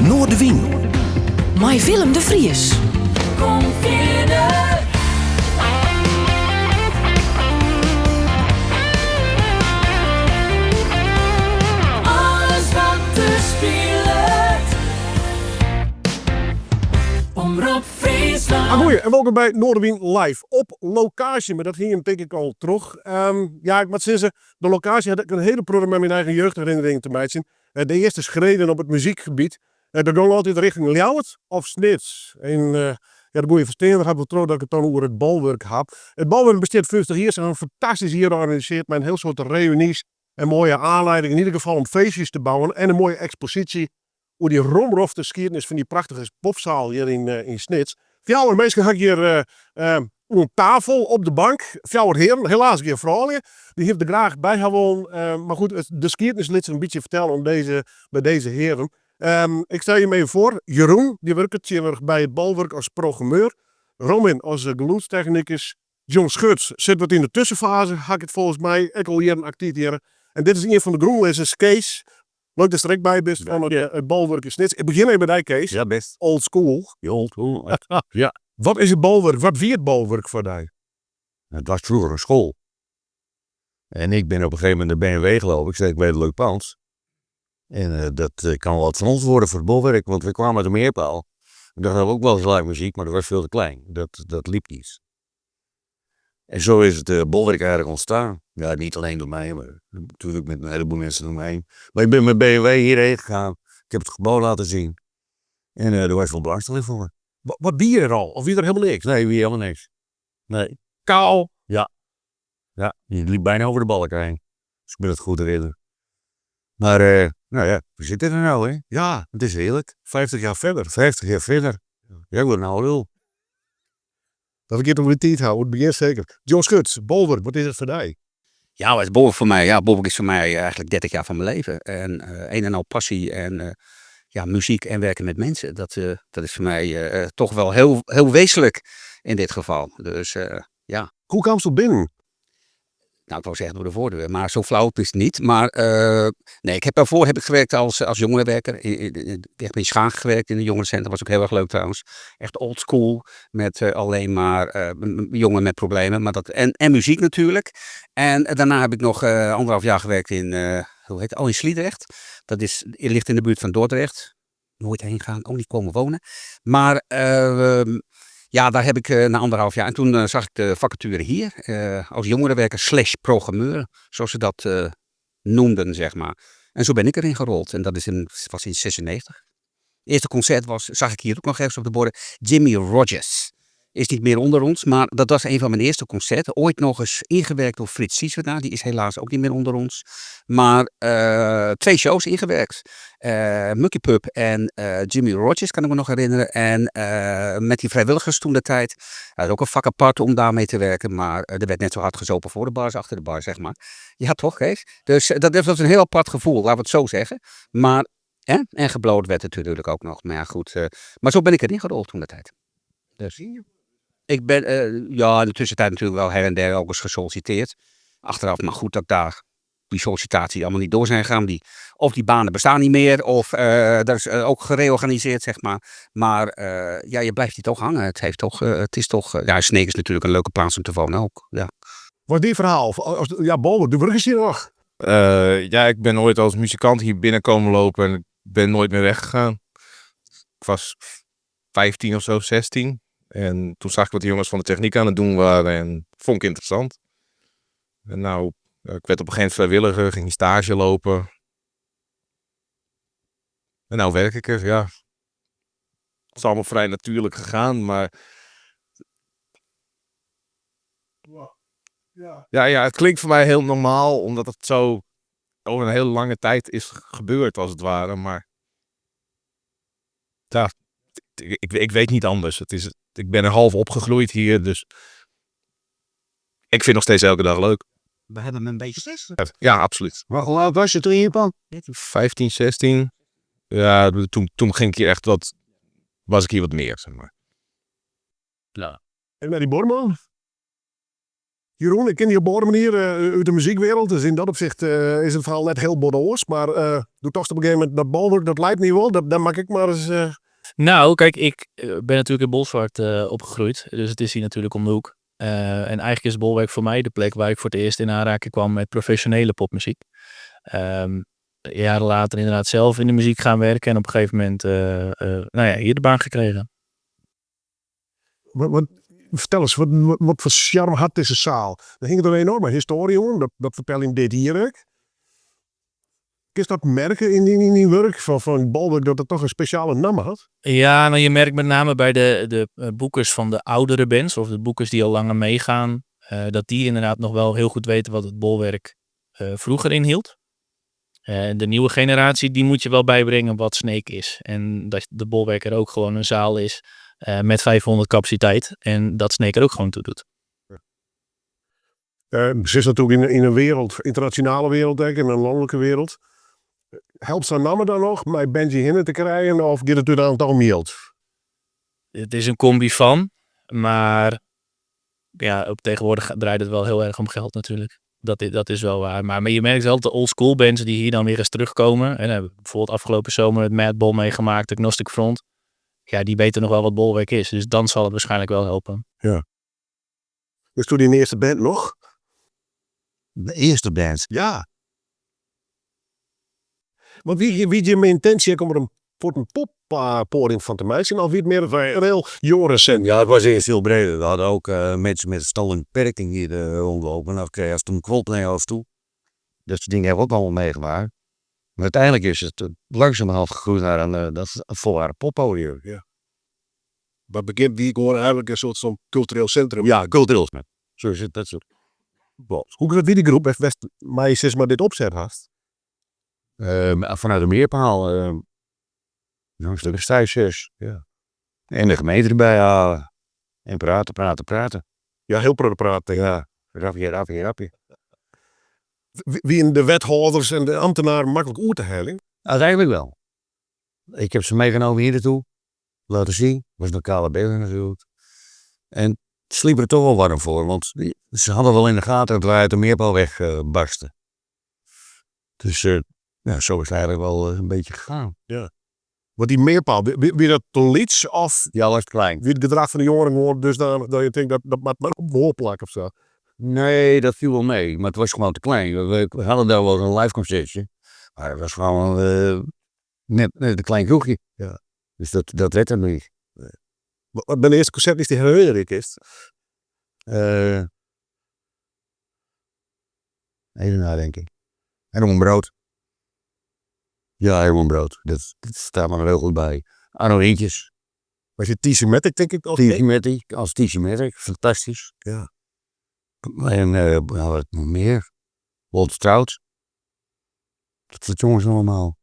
Noordewien. My Willem de Vries. Kom verder. Alles wat er speelt. Omroep Friesland. Goeie, en welkom bij Noordewien Live. Op locatie, maar dat ging denk ik al terug. Ja, ik moet zeggen, de locatie had ik een hele programma met mijn eigen jeugdherinneringen te maken. De eerste schreden op het muziekgebied. Dat ging altijd richting Ljouwert of Snits. En ja, dat moet je verstaan, we hebben trouw dat ik het dan over het balwerk heb. Het balwerk bestaat 50 jaar, zijn fantastisch hier georganiseerd met een heel soort reunies. En mooie aanleidingen, in ieder geval om feestjes te bouwen. En een mooie expositie hoe die romrofte geschiedenis van die prachtige popzaal hier in Snits. Fjouwer mensen ga ik hier een tafel op de bank. Fjouwer heren, helaas geen vrouwen. Die heeft er graag bij gewoon. Maar goed, de geschiedenis liet ze een beetje vertellen bij deze heren. Ik stel je even voor. Jeroen, die werkt hier bij het balwerk als programmeur. Romin als geluidstechnicus. John Schuts zit wat in de tussenfase. Had ik het volgens mij. Ik al hier actief hier. En dit is een van de groenlezers, Kees. Leuk dat je er ook bij bent van het balwerk in Snits. Ik begin even bij Kees. Ja, best. Old school. Old school. Ja. Wat is het balwerk? Wat wie het balwerk voor jou? Het was vroeger een school. En ik ben op een gegeven moment de BMW geloof ik. Ik weet een leuk pand. En dat kan wel wat van ons worden voor het balwerk. Want we kwamen uit de meerpaal. Ik dacht dat we ook wel eens live muziek, maar dat was veel te klein. Dat liep niet. En zo is het bolwerk eigenlijk ontstaan. Ja, niet alleen door mij, maar natuurlijk met een heleboel mensen om me heen. Maar ik ben met BMW hierheen gegaan. Ik heb het gebouw laten zien. En er was veel belangstelling voor me. Wat bier er al? Of wie er helemaal niks? Nee, wie helemaal niks. Nee. Kaal. Ja, je liep bijna over de balk heen. Dus ik ben het goed herinneren. Maar, nou ja, we zitten er nou, hè. Ja, Het is heerlijk. 50 jaar verder. 50 jaar verder. Ja, ik word nou lul. Dat ik het over de tijd hou, het begint zeker. John Schuts, balwerk, wat is het voor jou? Ja, wat is bolwerk voor mij? Ja, bolwerk is voor mij eigenlijk 30 jaar van mijn leven. En een en al passie en ja, muziek en werken met mensen. Dat is voor mij toch wel heel wezenlijk in dit geval. Dus ja. Hoe kwam je binnen? Nou, ik wou zeggen door de voordeur, maar zo flauw is het niet. Maar nee, daarvoor heb ik gewerkt als jongerenwerker. Ik heb in Schagen gewerkt in een jongerencentrum. Was ook heel erg leuk trouwens. Echt old school. Met alleen maar jongeren met problemen. Maar en muziek natuurlijk. En daarna heb ik nog 1,5 jaar gewerkt in, hoe heet het? In Sliedrecht. Ligt in de buurt van Dordrecht. Nooit heen gaan, ook niet komen wonen. Maar ja, daar heb ik na 1,5 jaar. En toen zag ik de vacature hier. Als jongerenwerker / programmeur. Zoals ze dat noemden, zeg maar. En zo ben ik erin gerold. En dat was in 96. Het eerste concert zag ik hier ook nog ergens op de borden. Jimmy Rogers. Is niet meer onder ons. Maar dat was een van mijn eerste concerten. Ooit nog eens ingewerkt door Frits Siesweda. Die is helaas ook niet meer onder ons. Maar 2 shows ingewerkt. Mucky Pup en Jimmy Rogers kan ik me nog herinneren. En met die vrijwilligers toen de tijd. Dat is ook een vak apart om daarmee te werken. Maar er werd net zo hard gezopen voor de bar als achter de bar, zeg maar. Ja, toch, Kees? Dus dat was een heel apart gevoel, laten we het zo zeggen. Maar, en gebloot werd het natuurlijk ook nog. Maar ja, goed. Maar zo ben ik erin gerold toen de tijd. Dus ik ben, ja, in de tussentijd natuurlijk wel her en der ook eens gesolliciteerd. Achteraf, maar goed dat ik daar die sollicitatie allemaal niet door zijn gegaan. Of die banen bestaan niet meer, of dat is ook gereorganiseerd, zeg maar. Maar ja, je blijft hier toch hangen. Het is toch, ja, Sneek is natuurlijk een leuke plaats om te wonen ook. Ja. Wat die verhaal? Ja, balwerk, de brug is hier nog. Ja, ik ben ooit als muzikant hier binnen komen lopen en ik ben nooit meer weggegaan. Ik was 15 of zo, 16. En toen zag ik wat de jongens van de techniek aan het doen waren en vond ik interessant. En nou, ik werd op een gegeven moment vrijwilliger, ging stage lopen. En nou werk ik er, ja. Het is allemaal vrij natuurlijk gegaan, maar ja, het klinkt voor mij heel normaal, omdat het zo over een hele lange tijd is gebeurd, als het ware. Maar ja, ik weet niet anders. Ik ben er half opgegroeid hier, dus ik vind nog steeds elke dag leuk. We hebben hem een beetje. Ja, absoluut. Maar hoe oud was je toen je kwam? 15, 16. Ja, toen ging ik hier was ik hier wat meer, zeg maar. Nou. En met die Borman? Jeroen, ik ken je op een manier uit de muziekwereld. Dus in dat opzicht is het verhaal net heel bordeaux. Maar doe toch op een gegeven moment dat bolwerk, dat lijkt niet wel. Dat mag ik maar eens... Nou, kijk, ik ben natuurlijk in Bolsward opgegroeid. Dus het is hier natuurlijk om de hoek. En eigenlijk is Bolwerk voor mij de plek waar ik voor het eerst in aanraking kwam met professionele popmuziek. Jaren later inderdaad zelf in de muziek gaan werken. En op een gegeven moment hier de baan gekregen. Vertel eens, wat voor charme had deze zaal? Er hing er een enorme historie om. Dat vertel je in dit hier ook. Kun je dat merken in die werk van Bolwerk dat het toch een speciale naam had? Ja, nou je merkt met name bij de boekers van de oudere bands. Of de boekers die al langer meegaan. Dat die inderdaad nog wel heel goed weten wat het Bolwerk vroeger inhield. De nieuwe generatie die moet je wel bijbrengen wat Snake is. En dat de Bolwerk er ook gewoon een zaal is. Met 500 capaciteit. En dat Snake er ook gewoon toe doet. Ze is natuurlijk in een wereld, internationale wereld, denk ik, in een landelijke wereld. Helpt zo'n namen dan nog met Benji Hinne te krijgen of gaat het u dan toch mild? Het is een combi van. Maar ja, tegenwoordig draait het wel heel erg om geld natuurlijk. Dat is wel waar. Maar je merkt wel dat de old school bands die hier dan weer eens terugkomen. En hebben bijvoorbeeld afgelopen zomer het Madball meegemaakt, de Gnostic Front. Ja, die weten nog wel wat Bolwerk is. Dus dan zal het waarschijnlijk wel helpen. Ja. Dus toen die eerste band nog? De eerste band. Ja. Want wie je mijn intentie om er een poppodium van te maken? Of wie het meer een heel jongeren zijn? Ja, het was eerst veel breder. We hadden ook mensen met een beperking hier rondlopen. Nou, kreeg je toen kwot naar ons toe. Dus die dingen hebben we ook allemaal meegemaakt. Maar uiteindelijk is het langzamerhand gegroeid naar een volwaardig poppodium. Ja. Maar begint die gewoon eigenlijk een soort van cultureel centrum? Ja, cultureel. Zo is het, dat zo. Hoe kan het wie die groep heeft West maar sinds maar dit opzet had? Vanuit de meerpaal. Een stuk of 5, 6. Ja. En de gemeente erbij halen. En praten. Ja, heel praten. Ja, rapje. Wie in de wethouders en de ambtenaren makkelijk oer te halen? Uiteindelijk wel. Ik heb ze meegenomen hier naartoe. Laten zien. Was een lokale beelden natuurlijk. En het sliep er toch wel warm voor. Want ze hadden wel in de gaten dat wij uit de meerpaal wegbarsten. Dus zo is het eigenlijk wel een beetje gegaan. Ja. Want die meerpaal, wie dat te lieds of Ja, was klein. wie het gedrag van de jongeren wordt dus dan dat je denkt dat maar op de hoorplak of zo? Nee, dat viel wel mee. Maar het was gewoon te klein. We hadden daar wel een live concertje. Maar het was gewoon net een klein kroegje. Ja. Dus dat werd er niet. Wat mijn eerste concert is die herinner is. Even nadenken. Helemaal brood. Ja, helemaal brood. Dat staat me er heel goed bij. Arno Rientjes. Was je T-Matic denk ik? Als T-Matic. Fantastisch. Ja. En wat nog meer? Walt Strout. Dat soort jongens allemaal.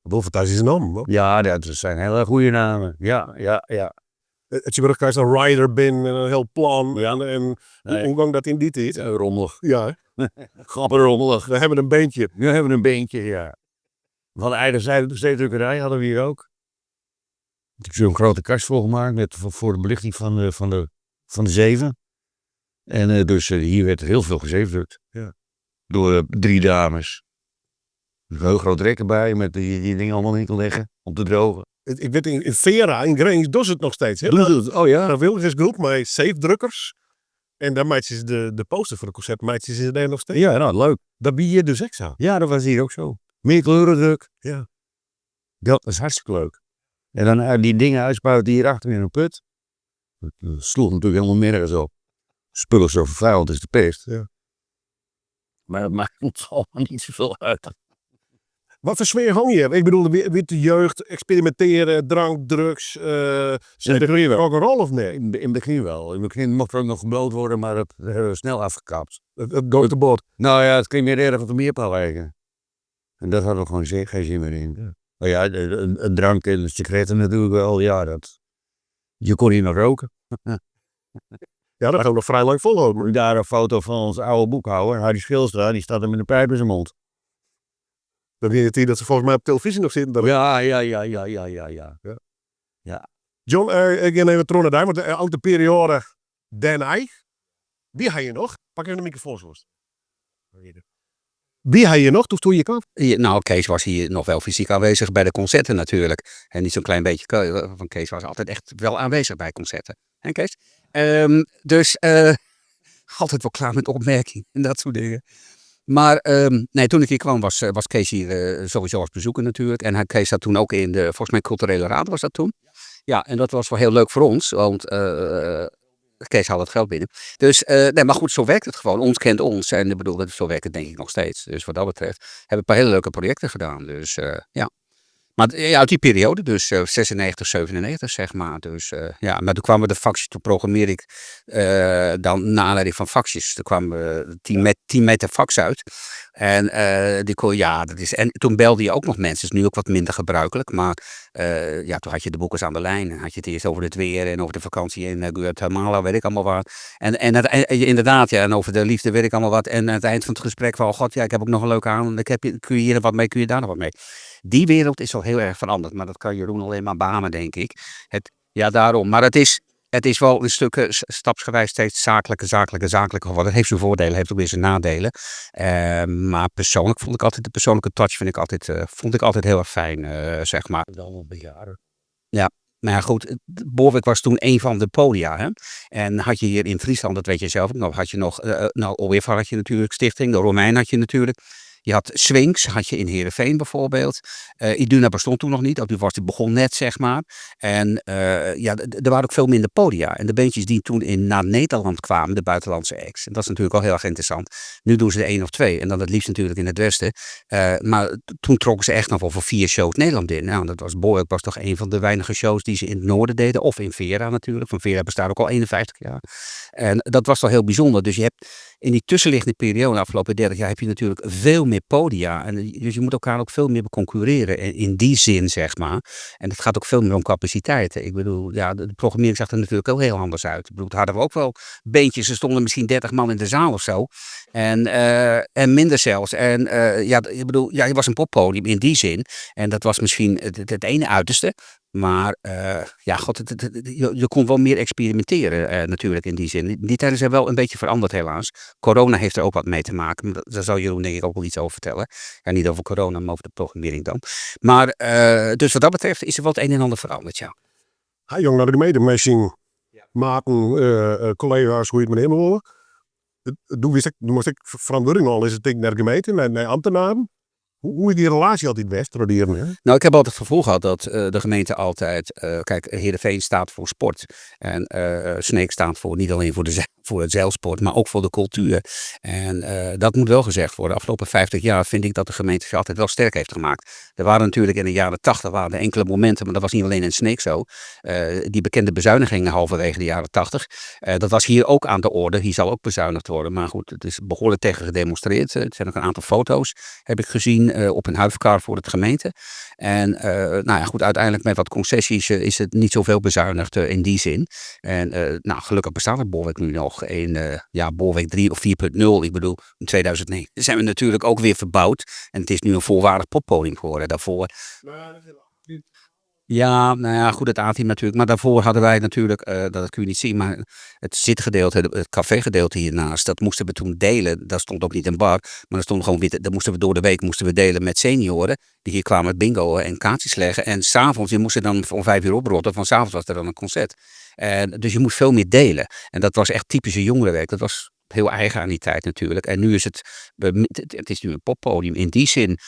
Wel fantastische naam. Hoor. Ja, dat zijn hele goede namen. Ja. Het je terug een rider bin en een heel plan. Ja. En hoe gang dat in die tijd? Rommelig. Ja. Grappig rommelig. We hebben een beentje. We hebben een beentje, ja. We hadden eigen de steedrukkerij, hadden we hier ook. Ik heb zo'n grote kast volgemaakt voor de belichting van de zeven. En dus hier werd heel veel gezeefdrukt. Ja. Door 3 dames. Een heel groot rek erbij met die dingen allemaal in te leggen om te drogen. Ik weet in Vera, in Grange, doen ze het nog steeds. Oh ja? Een vrijwilligersgroep met safe-drukkers. En dan maakt ze de poster voor de concert, maakt ze daar nog steeds. Ja, nou leuk. Dat bied je dus extra. Ja, dat was hier ook zo. Meer kleurendruk. Ja. Dat is hartstikke leuk. En dan die dingen uitspuiten hier achter in een put. Dat sloeg natuurlijk helemaal nergens op. Spullen zo vervuild is de pest. Ja. Maar dat maakt ons allemaal niet zoveel uit. Wat voor sfeer hang je? Ik bedoel, weer de jeugd, experimenteren, drank, drugs. Rock'n'roll of nee? In het begin wel. In het begin mocht er ook nog gebloot worden, maar dat hebben we snel afgekapt. Het gooit de boot. Nou ja, het ging meer erg op de meerpaal eigen. En dat hadden we gewoon geen zin meer in. Ja. Nou ja, een drank en sigaretten natuurlijk wel. Ja, je kon hier nog roken. Ja, dat gaan we nog vrij lang volhouden. Daar een foto van ons oude boekhouder, Harry Schilstra, die staat er met een pijp in zijn mond. Dan weet je het hier dat ze volgens mij op televisie nog zitten. Ja. John, ik ga even terug naar daar, want ook de periode daarna. Wie had je nog? Pak even de microfoon zo. Wie had je nog toen je kwam? Nou, Kees was hier nog wel fysiek aanwezig bij de concerten natuurlijk. En niet zo'n klein beetje van Kees was altijd echt wel aanwezig bij concerten. Hè Kees? Dus altijd wel klaar met opmerkingen en dat soort dingen. Maar nee, toen ik hier kwam was Kees hier sowieso als bezoeker natuurlijk. En Kees zat toen ook in de, volgens mij, culturele raad was dat toen. Ja, en dat was wel heel leuk voor ons, want Kees had het geld binnen. Dus, nee, maar goed, zo werkt het gewoon. Ons kent ons. En ik bedoel, zo werkt het denk ik nog steeds. Dus wat dat betreft hebben we een paar hele leuke projecten gedaan. Dus ja. Maar ja, uit die periode, dus 96, 97 zeg maar. Dus ja, maar toen kwamen de facties, toen programmeerde ik dan naar aanleiding van facties. Toen kwamen 10 meter fax uit. En die kon, ja, dat is. En toen belde je ook nog mensen, dat is nu ook wat minder gebruikelijk. Maar ja, toen had je de boekers aan de lijn. En had je het eerst over het weer en over de vakantie in Guatemala, weet ik allemaal wat. En inderdaad, ja, en over de liefde, weet ik allemaal wat. En aan het eind van het gesprek van, oh god, ja, ik heb ook nog een leuke aan. Kun je hier wat mee, kun je daar nog wat mee? Die wereld is al heel erg veranderd. Maar dat kan Jeroen alleen maar beamen, denk ik. Ja, daarom. Maar het is wel een stuk stapsgewijs steeds zakelijker geworden. Het heeft zijn voordelen, heeft ook weer zijn nadelen. Maar persoonlijk vond ik altijd de persoonlijke touch vond ik altijd heel erg fijn, zeg maar. Dan bejaarden. Ja. Maar ja, goed, Borwijk was toen een van de podia. Hè? En had je hier in Friesland, dat weet je zelf ook nog, had je nog, OEVA had je natuurlijk, Stichting, de Romein had je natuurlijk. Je had Swings, had je in Heerenveen bijvoorbeeld. Iduna bestond toen nog niet, die begon net, zeg maar. En ja, er waren ook veel minder podia. En de bandjes die toen naar Nederland kwamen, de buitenlandse acts. En dat is natuurlijk al heel erg interessant. Nu doen ze er 1 of 2. En dan het liefst natuurlijk in het westen. Maar toen trokken ze echt nog wel voor 4 shows Nederland in. Nou, dat was Borwijk was toch een van de weinige shows die ze in het noorden deden. Of in Vera natuurlijk. Van Vera bestaat ook al 51 jaar. En dat was toch heel bijzonder. Dus je hebt in die tussenliggende periode, de afgelopen 30 jaar, heb je natuurlijk veel meer podia. En dus je moet elkaar ook veel meer concurreren. In die zin, zeg maar. En het gaat ook veel meer om capaciteiten. Ik bedoel, ja, de programmering zag er natuurlijk ook heel anders uit. Ik bedoel, het hadden we ook wel beentjes. Er stonden misschien 30 man in de zaal of zo. En minder zelfs. En ja, ik bedoel, ja, je was een poppodium in die zin. En dat was misschien het ene uiterste. Maar ja, god, je kon wel meer experimenteren natuurlijk in die zin. Die tijden zijn wel een beetje veranderd helaas. Corona heeft er ook wat mee te maken. Daar zal Jeroen denk ik ook wel iets over vertellen. Ja, niet over corona, maar over de programmering dan. Maar dus wat dat betreft is er wel het een en ander veranderd, ja. Hij jong naar de medemessing. Maten, collega's, hoe je het maar nemen willen. Toen moest ik verantwoording al is het ding naar de gemeente, naar ambtenaren. Hoe is die relatie altijd best? Nou, ik heb altijd het gevoel gehad dat de gemeente altijd... kijk, Heerenveen staat voor sport. En Sneek staat voor niet alleen voor het zeilsport, maar ook voor de cultuur. En dat moet wel gezegd worden. De afgelopen 50 jaar vind ik dat de gemeente zich altijd wel sterk heeft gemaakt. Er waren natuurlijk in de jaren 80 waren er enkele momenten, maar dat was niet alleen in Sneek zo. Die bekende bezuinigingen halverwege de jaren 80. Dat was hier ook aan de orde. Hier zal ook bezuinigd worden. Maar goed, het is behoorlijk tegen gedemonstreerd. Er zijn ook een aantal foto's, heb ik gezien, op een huifkar voor het gemeente. En nou ja, goed, uiteindelijk met wat concessies is het niet zoveel bezuinigd in die zin. En nou, gelukkig bestaat het Borwijk nu nog in Borwijk 3 of 4.0. Ik bedoel, in 2009 zijn we natuurlijk ook weer verbouwd. En het is nu een volwaardig poppodium geworden daarvoor. Ja, nou ja, goed, het A-team natuurlijk. Maar daarvoor hadden wij natuurlijk, dat kun je niet zien, maar het zitgedeelte, het cafégedeelte hiernaast, dat moesten we toen delen. Dat stond ook niet in bar, maar dat stond gewoon weer, dat moesten we door de week delen met senioren. Die hier kwamen bingo en kaartjes leggen. En s'avonds, je moest er dan om 5 uur oprotten, van 's avonds was er dan een concert. Dus je moest veel meer delen. En dat was echt typische jongerenwerk. Dat was heel eigen aan die tijd natuurlijk. En nu is het is nu een poppodium in die zin.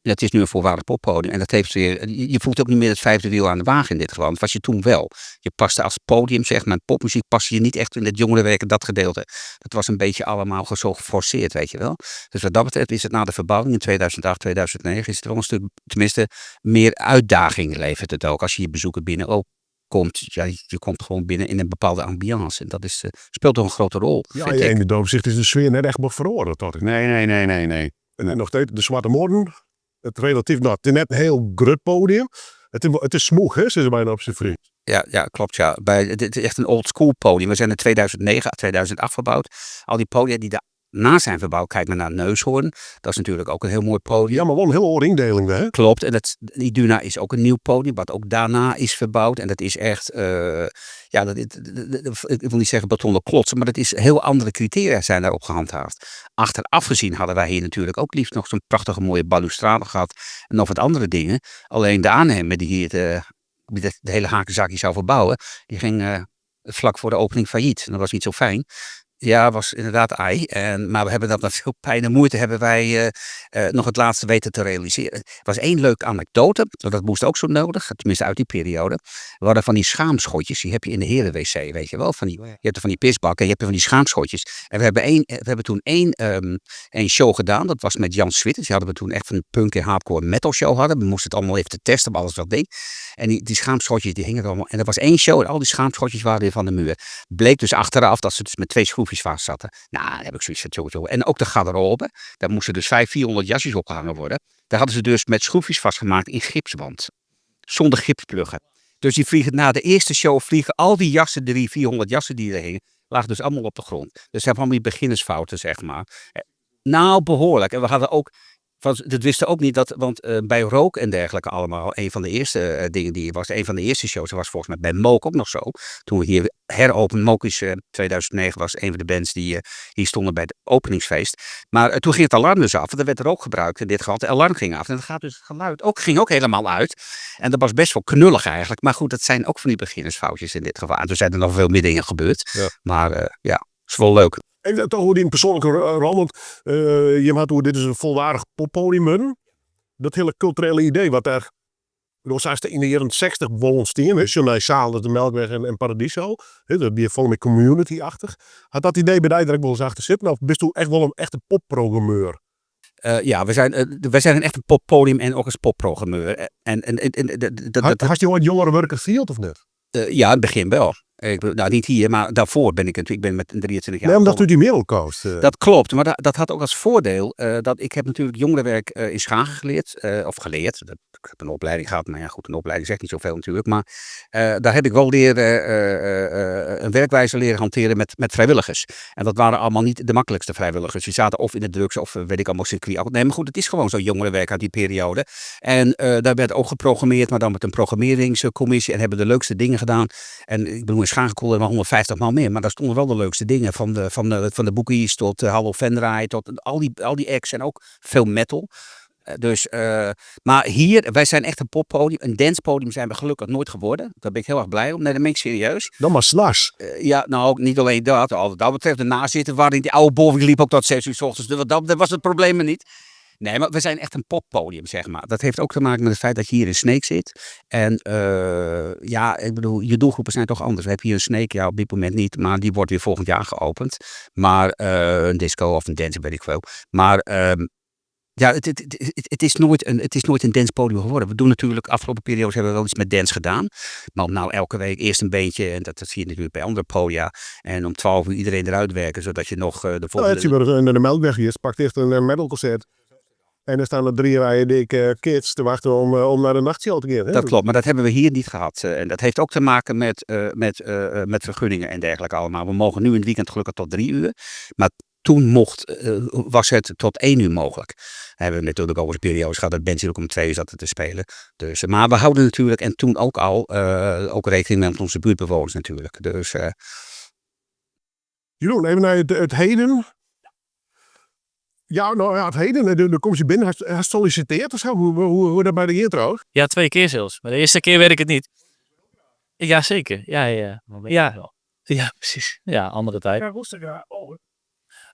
Het is nu een volwaardig poppodium. En dat heeft weer, je voelt ook niet meer het vijfde wiel aan de wagen in dit geval. Dat was je toen wel. Je paste als podium, zeg maar, popmuziek paste je niet echt in het jongerenwerk, dat gedeelte. Dat was een beetje allemaal zo geforceerd, weet je wel. Dus wat dat betreft is het na de verbouwing in 2008, 2009, is het wel een stuk, tenminste, meer uitdaging levert het ook. Als je je bezoeker binnen komt, ja, je komt gewoon binnen in een bepaalde ambiance. En dat speelt toch een grote rol. Ja, in het opzicht is de sfeer net echt nog veranderd. Tot. Nee. En nog steeds de Zwarte Morgen. Het relatief, nou, het is net een heel grut podium. Het is smoeg, hè, ze bijna op zijn vriend. Ja, klopt, ja. Het is echt een old school podium. We zijn in 2009, 2008 verbouwd. Al die podia die daar na zijn verbouw kijkt men naar Neushoorn. Dat is natuurlijk ook een heel mooi podium. Ja, maar wel een hele hoge indeling, hè? Klopt, en die Duna is ook een nieuw podium, wat ook daarna is verbouwd. En dat is echt, ik wil niet zeggen betonnen klotsen, maar dat is heel andere criteria zijn daarop gehandhaafd. Achteraf gezien hadden wij hier natuurlijk ook liefst nog zo'n prachtige mooie balustrade gehad en nog wat andere dingen. Alleen de aannemer die hier de hele Hakenzaakje zou verbouwen, die ging vlak voor de opening failliet. En dat was niet zo fijn. Ja, was inderdaad ai. Maar we hebben dat met veel pijn en moeite hebben wij nog het laatste weten te realiseren. Er was één leuke anekdote, dat moest ook zo nodig, tenminste uit die periode. We hadden van die schaamschotjes, die heb je in de herenwc, weet je wel. Je hebt er van die pisbakken en je hebt er van die schaamschotjes. En we hebben toen één show gedaan, dat was met Jan Switters. Die hadden we toen echt een punk en hardcore metal show hadden. We moesten het allemaal even testen, maar alles wat ding. En die schaamschotjes, die hingen er allemaal. En er was één show en al die schaamschotjes waren weer van de muur. Bleek dus achteraf dat ze dus met 2 schroefjes vast zaten. Nou, dan heb ik zoiets van En ook de garderobe. Daar moesten dus 400 jasjes opgehangen worden. Daar hadden ze dus met schroefjes vastgemaakt in gipsband. Zonder gipspluggen. Dus die vliegen na de eerste show al die jassen, 400 jassen die er hingen, lagen dus allemaal op de grond. Dus dat zijn allemaal die beginnersfouten, zeg maar. Nou, behoorlijk. En we hadden ook, dat wisten ook niet, want bij rook en dergelijke allemaal, een van de eerste dingen die was, een van de eerste shows, dat was volgens mij bij Mook ook nog zo. Toen we hier heropenden, Mook is 2009 was een van de bands die hier stonden bij het openingsfeest. Maar toen ging het alarm dus af, want er werd rook gebruikt in dit geval. Het alarm ging af en dan gaat dus het geluid ging ook helemaal uit. En dat was best wel knullig eigenlijk. Maar goed, dat zijn ook van die beginnersfoutjes in dit geval. En toen zijn er nog veel meer dingen gebeurd. Ja. Maar ja, is wel leuk. Even toch hoe die een persoonlijke rol, want je had hoe dit is een volwaardig poppodium. Dat hele culturele idee wat daar in de jaren 60 volontsteen is, zo'n zaal, de Melkweg en Paradiso, dat die volgens mij community-achtig. Had dat idee bij de eigenlijk wel eens achter zitten? Of bist u echt wel een echte popprogrammeur? Ja, wij zijn een echte poppodium en ook als popprogrammeur. Had je ooit jongere werkers gefield of niet? Ja, in het begin wel. Niet hier, maar daarvoor ben ik ben met 23 jaar. Nee, omdat u die middelkost. Dat klopt, maar dat had ook als voordeel dat ik heb natuurlijk jongerenwerk in Schagen geleerd. Ik heb een opleiding gehad, maar ja goed, een opleiding zegt niet zoveel natuurlijk. Maar daar heb ik wel een werkwijze leren hanteren met vrijwilligers. En dat waren allemaal niet de makkelijkste vrijwilligers. Die zaten of in de drugs of weet ik allemaal circuit. Nee, maar goed, het is gewoon zo jongerenwerk uit die periode. En daar werd ook geprogrammeerd, maar dan met een programmeringscommissie en hebben de leukste dingen gedaan. En ik bedoel, in Schagen konden er maar 150 maal meer, maar daar stonden wel de leukste dingen. Van de Bookies tot Hallo Venray, tot al die acts en ook veel metal. Maar hier, wij zijn echt een poppodium. Een dancepodium zijn we gelukkig nooit geworden. Daar ben ik heel erg blij om. Nee, dat ben ik serieus. Dan maar Slash. Ja, nou, niet alleen dat. Wat dat betreft, daarna zitten waarin die oude Boving liep ook tot 6 uur 's ochtends. Dus dat was het probleem er niet. Nee, maar we zijn echt een poppodium, zeg maar. Dat heeft ook te maken met het feit dat je hier in Sneek zit. En ik bedoel, je doelgroepen zijn toch anders. We hebben hier een Sneek, ja, op dit moment niet. Maar die wordt weer volgend jaar geopend. Maar een disco of een dance, weet ik veel. Maar ja, het is nooit een dancepodium geworden. We doen natuurlijk, afgelopen periodes hebben we wel iets met dance gedaan. Maar om nou elke week eerst een beetje, en dat zie je natuurlijk bij andere podia. En om 12 uur iedereen eruit werken, zodat je nog de volgende... Ja, het zie je de Melkweg hier. Het pakt echt een metalconcert. En er staan er 3 rijen dikke kids te wachten om naar de nachtshow te gaan. Hè? Dat klopt, maar dat hebben we hier niet gehad. En dat heeft ook te maken met vergunningen en dergelijke allemaal. We mogen nu in het weekend gelukkig tot 3 uur. Maar toen was het tot 1 uur mogelijk. We hebben natuurlijk over de periodes gehad dat bands hier ook om 2 uur zaten te spelen. Dus, maar we houden natuurlijk, en toen ook al, ook rekening met onze buurtbewoners natuurlijk. Dus, Jeroen, even naar het heden. Ja, nou ja, het heden. Dan kom je binnen. Hij solliciteert of zo. Hoe dat bij de hier trouwens? Ja, 2 keer zelfs. Maar de eerste keer werd ik het niet. Ja, zeker. Ja. Ja, precies. Ja, andere tijd.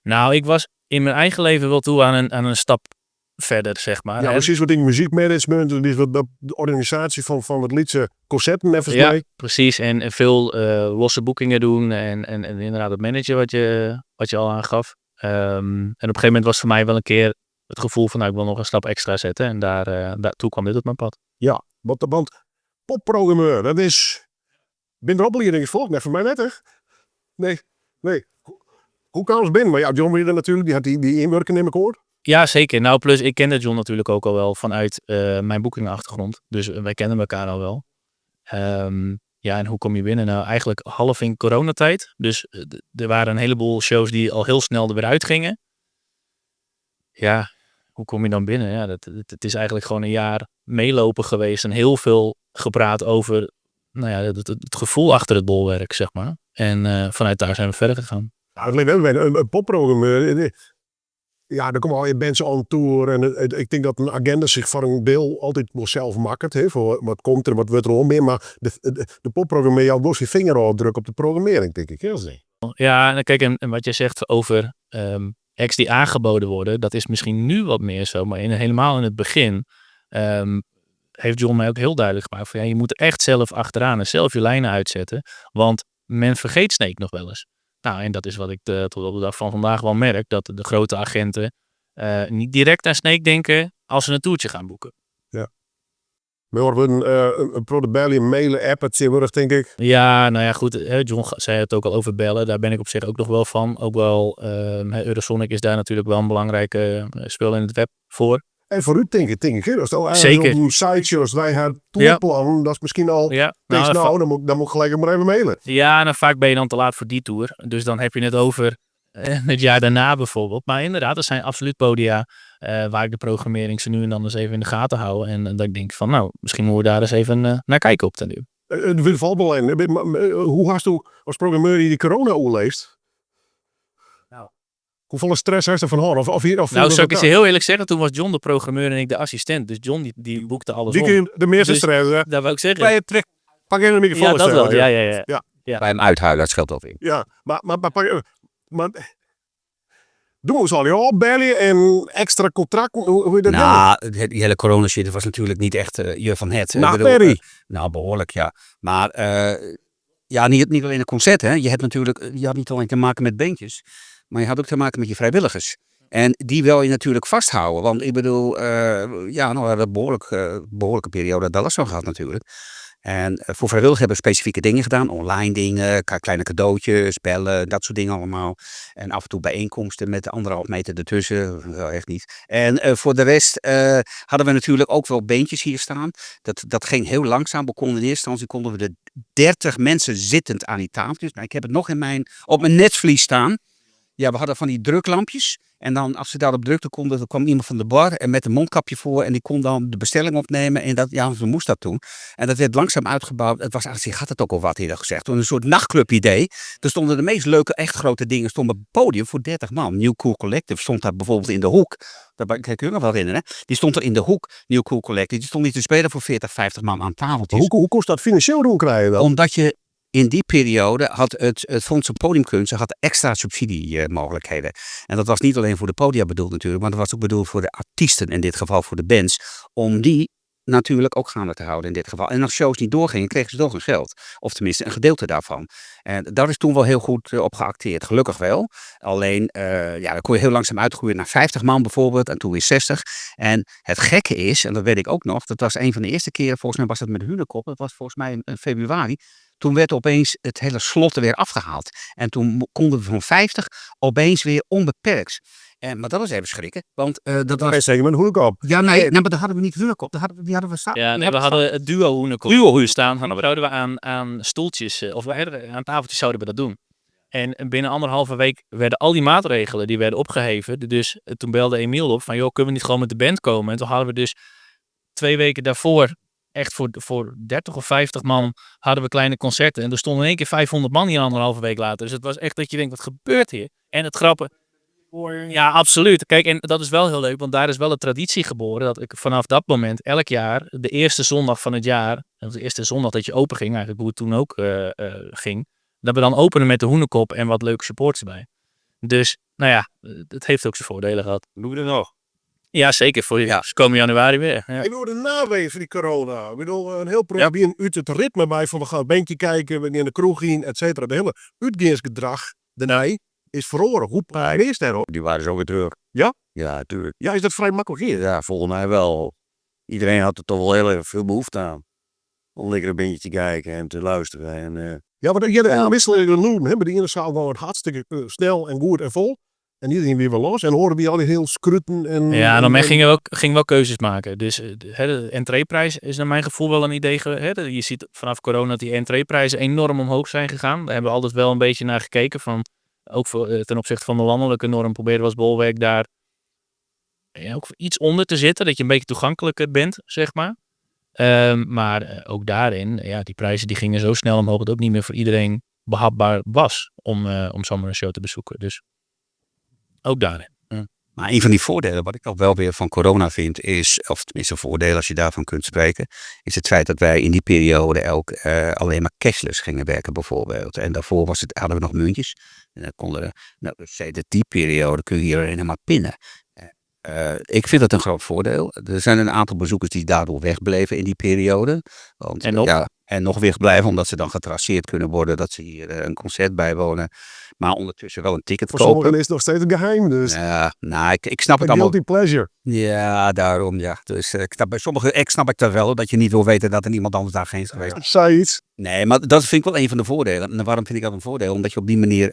Nou, ik was in mijn eigen leven wel toe aan een stap verder, zeg maar. Ja, precies wat in muziekmanagement, de organisatie van het liedje concerten even ja, mee. Precies. En veel losse boekingen doen en inderdaad het managen wat je al aangaf. En op een gegeven moment was voor mij wel een keer het gevoel van, nou, ik wil nog een stap extra zetten. En daartoe kwam dit op mijn pad. Ja, want popprogrammeur, dat is... Ben er opleiding volgt? Nee, voor mij net, hè? Nee. Hoe kan het binnen? Maar ja, John weer natuurlijk, die had die inwerken neem ik hoor. Ja, zeker. Nou, plus ik kende John natuurlijk ook al wel vanuit mijn boekingachtergrond. Dus wij kennen elkaar al wel. Ja, en hoe kom je binnen? Nou, eigenlijk half in coronatijd. Dus er waren een heleboel shows die al heel snel er weer uitgingen. ja, hoe kom je dan binnen? Ja, het is eigenlijk gewoon een jaar meelopen geweest en heel veel gepraat over het gevoel achter het bolwerk, zeg maar. En vanuit daar zijn we verder gegaan. Nou, het ligt wel bij een popprogrammeur. Ja, er komen al je mensen on tour. En ik denk dat een agenda zich voor een deel altijd nog zelf maakt. Hè, voor wat komt er, wat wordt er al meer. Maar de popprogrammeur jou los je vinger al druk op de programmering, denk ik. Heel zeker. Ja, en kijk, en wat je zegt over acts die aangeboden worden, dat is misschien nu wat meer zo. Maar helemaal in het begin heeft John mij ook heel duidelijk gemaakt van je moet er echt zelf achteraan en zelf je lijnen uitzetten. Want men vergeet Snake nog wel eens. Nou, en dat is wat ik tot op de dag van vandaag wel merk. Dat de grote agenten niet direct aan Snake denken als ze een toertje gaan boeken. We horen een Prodebelly mailen, app, het zeer denk ik. Ja, nou ja, goed. John zei het ook al over bellen. Daar ben ik op zich ook nog wel van. Ook wel, Eurosonic is daar natuurlijk wel een belangrijke speel in het web voor. En voor u denk ik. Hè? Als het Zeker. Een site zoals wij haar tourplan, dat is misschien al... Ja, dan moet ik gelijk maar even mailen. Ja, en vaak ben je dan te laat voor die tour. Dus dan heb je het over het jaar daarna bijvoorbeeld. Maar inderdaad, er zijn absoluut podia waar ik de programmering ze nu en dan eens even in de gaten hou. En dat ik denk van, nou, misschien moeten we daar eens even naar kijken op den duur. De valbeleid. Hoe hast u als programmeur die corona oerleest? Nou. Hoeveel stress heeft er van horen? Nou, zou ik eens heel eerlijk zeggen, toen was John de programmeur en ik de assistent. Dus John die boekte alles Die om. kun de meeste Dus stress. Hè? Dat wou ik zeggen. Bij het trek. Pak even een microfoon. Ja, dat wel. Ja. Bij hem uithuilen, dat scheelt wel weer. Ja, maar doen we ze al al bellen en extra contract? Hoe je dat doen? Nou, die hele corona shit was natuurlijk niet echt je van het. Nou, Perry. Nou, behoorlijk, ja. Maar ja, niet alleen een concert, hè. Je had niet alleen te maken met bandjes, maar je had ook te maken met je vrijwilligers. En die wil je natuurlijk vasthouden. Want ik bedoel, we hebben een behoorlijke periode dat zo gehad natuurlijk. En voor vrijwilligers hebben we specifieke dingen gedaan. Online dingen, kleine cadeautjes, bellen, dat soort dingen allemaal. En af en toe bijeenkomsten met 1,5 meter ertussen. Wel echt niet. En voor de rest hadden we natuurlijk ook wel beentjes hier staan. Dat ging heel langzaam. We konden in eerste instantie we de 30 mensen zittend aan die tafeltjes. Nou, ik heb het nog op mijn netvlies staan. Ja, we hadden van die druklampjes. En dan, als ze daarop drukten konden, dan kwam iemand van de bar en met een mondkapje voor. En die kon dan de bestelling opnemen. En dat, ja, zo moest dat toen. En dat werd langzaam uitgebouwd. Het was eigenlijk, je had het ook al wat eerder gezegd. Een soort nachtclub idee. Er stonden de meest leuke, echt grote dingen stonden op het podium voor 30 man. New Cool Collective stond daar bijvoorbeeld in de hoek. Dat kan je nog wel herinneren. Die stond er in de hoek, New Cool Collective. Die stond niet te spelen voor 40, 50 man aan tafeltjes. Hoe kost dat financieel doen krijgen dan? Omdat je in die periode had het Fonds voor Podiumkunsten extra subsidiemogelijkheden. En dat was niet alleen voor de podia bedoeld natuurlijk, maar dat was ook bedoeld voor de artiesten, in dit geval voor de bands, om die natuurlijk ook gaande te houden in dit geval. En als shows niet doorgingen, kregen ze toch hun geld. Of tenminste een gedeelte daarvan. En daar is toen wel heel goed op geacteerd. Gelukkig wel. Alleen, dan kon je heel langzaam uitgroeien naar 50 man bijvoorbeeld. En toen weer 60. En het gekke is, en dat weet ik ook nog, dat was een van de eerste keren, volgens mij was dat met Hunekop. Dat was volgens mij in februari. Toen werd opeens het hele slot er weer afgehaald. En toen konden we van 50 opeens weer onbeperkt. Maar dat was even schrikken. Want dat was... Zeker met een hoekop. Ja, nee, maar daar hadden we niet Hunekop. Die hadden we staan. Ja, nee, we hadden het duo Hoenekop staan. Dan zouden we aan stoeltjes, aan tafeltjes zouden we dat doen. En binnen 1,5 week werden al die maatregelen die werden opgeheven. Dus toen belde Emiel op van, joh, kunnen we niet gewoon met de band komen? En toen hadden we dus 2 weken daarvoor echt voor 30 of 50 man hadden we kleine concerten. En er stonden in één keer 500 man hier 1,5 week later. Dus het was echt dat je denkt, wat gebeurt hier? En het grappen... Ja, absoluut. Kijk, en dat is wel heel leuk, want daar is wel een traditie geboren dat ik vanaf dat moment elk jaar, de eerste zondag van het jaar, de eerste zondag dat je open ging, eigenlijk hoe het toen ook ging, dat we dan openen met de Hoenekop en wat leuke supports erbij. Dus, nou ja, het heeft ook zijn voordelen gehad. Doen we er nog? Ja, zeker. Voor komende januari weer. Ja. En door de naweeën van die corona. Ik bedoel, een heel probleem uit het ritme bij van we gaan een bandje kijken, we gaan in de kroeg in, et cetera. De hele uitgaansgedrag, daarna, is verloren. Hoe is dat ook? Die waren zo weer terug. Ja? Ja, natuurlijk. Ja, is dat vrij makkelijk hier? Ja, volgens mij wel. Iedereen had er toch wel heel erg veel behoefte aan. Om lekker een beetje te kijken en te luisteren. En, Ja, maar je hebt wisselende loon. Bij de ene zaal was het hartstikke snel en goed en vol. En iedereen weer los. En horen we al die heel scruten. Ja, dan gingen we wel keuzes maken. Dus de entreeprijs is naar mijn gevoel wel een idee. Je ziet vanaf corona dat die entreeprijzen enorm omhoog zijn gegaan. Daar hebben we altijd wel een beetje naar gekeken. Ook ten opzichte van de landelijke norm proberen we als bolwerk daar ook iets onder te zitten. Dat je een beetje toegankelijker bent, zeg maar. Maar ook daarin, die prijzen die gingen zo snel omhoog dat het ook niet meer voor iedereen behapbaar was om zomaar een show te bezoeken. Dus ook daarin. Maar een van die voordelen, wat ik al wel weer van corona vind, is, of tenminste een voordeel als je daarvan kunt spreken, is het feit dat wij in die periode alleen maar cashless gingen werken bijvoorbeeld. En daarvoor hadden we nog muntjes. En dan konden sinds die periode kun je hier alleen maar pinnen. Ik vind dat een groot voordeel. Er zijn een aantal bezoekers die daardoor wegbleven in die periode. Want, en nog wegblijven, omdat ze dan getraceerd kunnen worden dat ze hier een concert bijwonen. Maar ondertussen wel een ticket Voor kopen. sommigen is het nog steeds een geheim. Dus Ja, nou, ik snap het een allemaal. guilty pleasure. Ja, daarom ja. Dus bij sommige snap ik dat wel, dat je niet wil weten dat er niemand anders daar geen is geweest. Zei iets. Nee, maar dat vind ik wel een van de voordelen. En waarom vind ik dat een voordeel? Omdat je op die manier,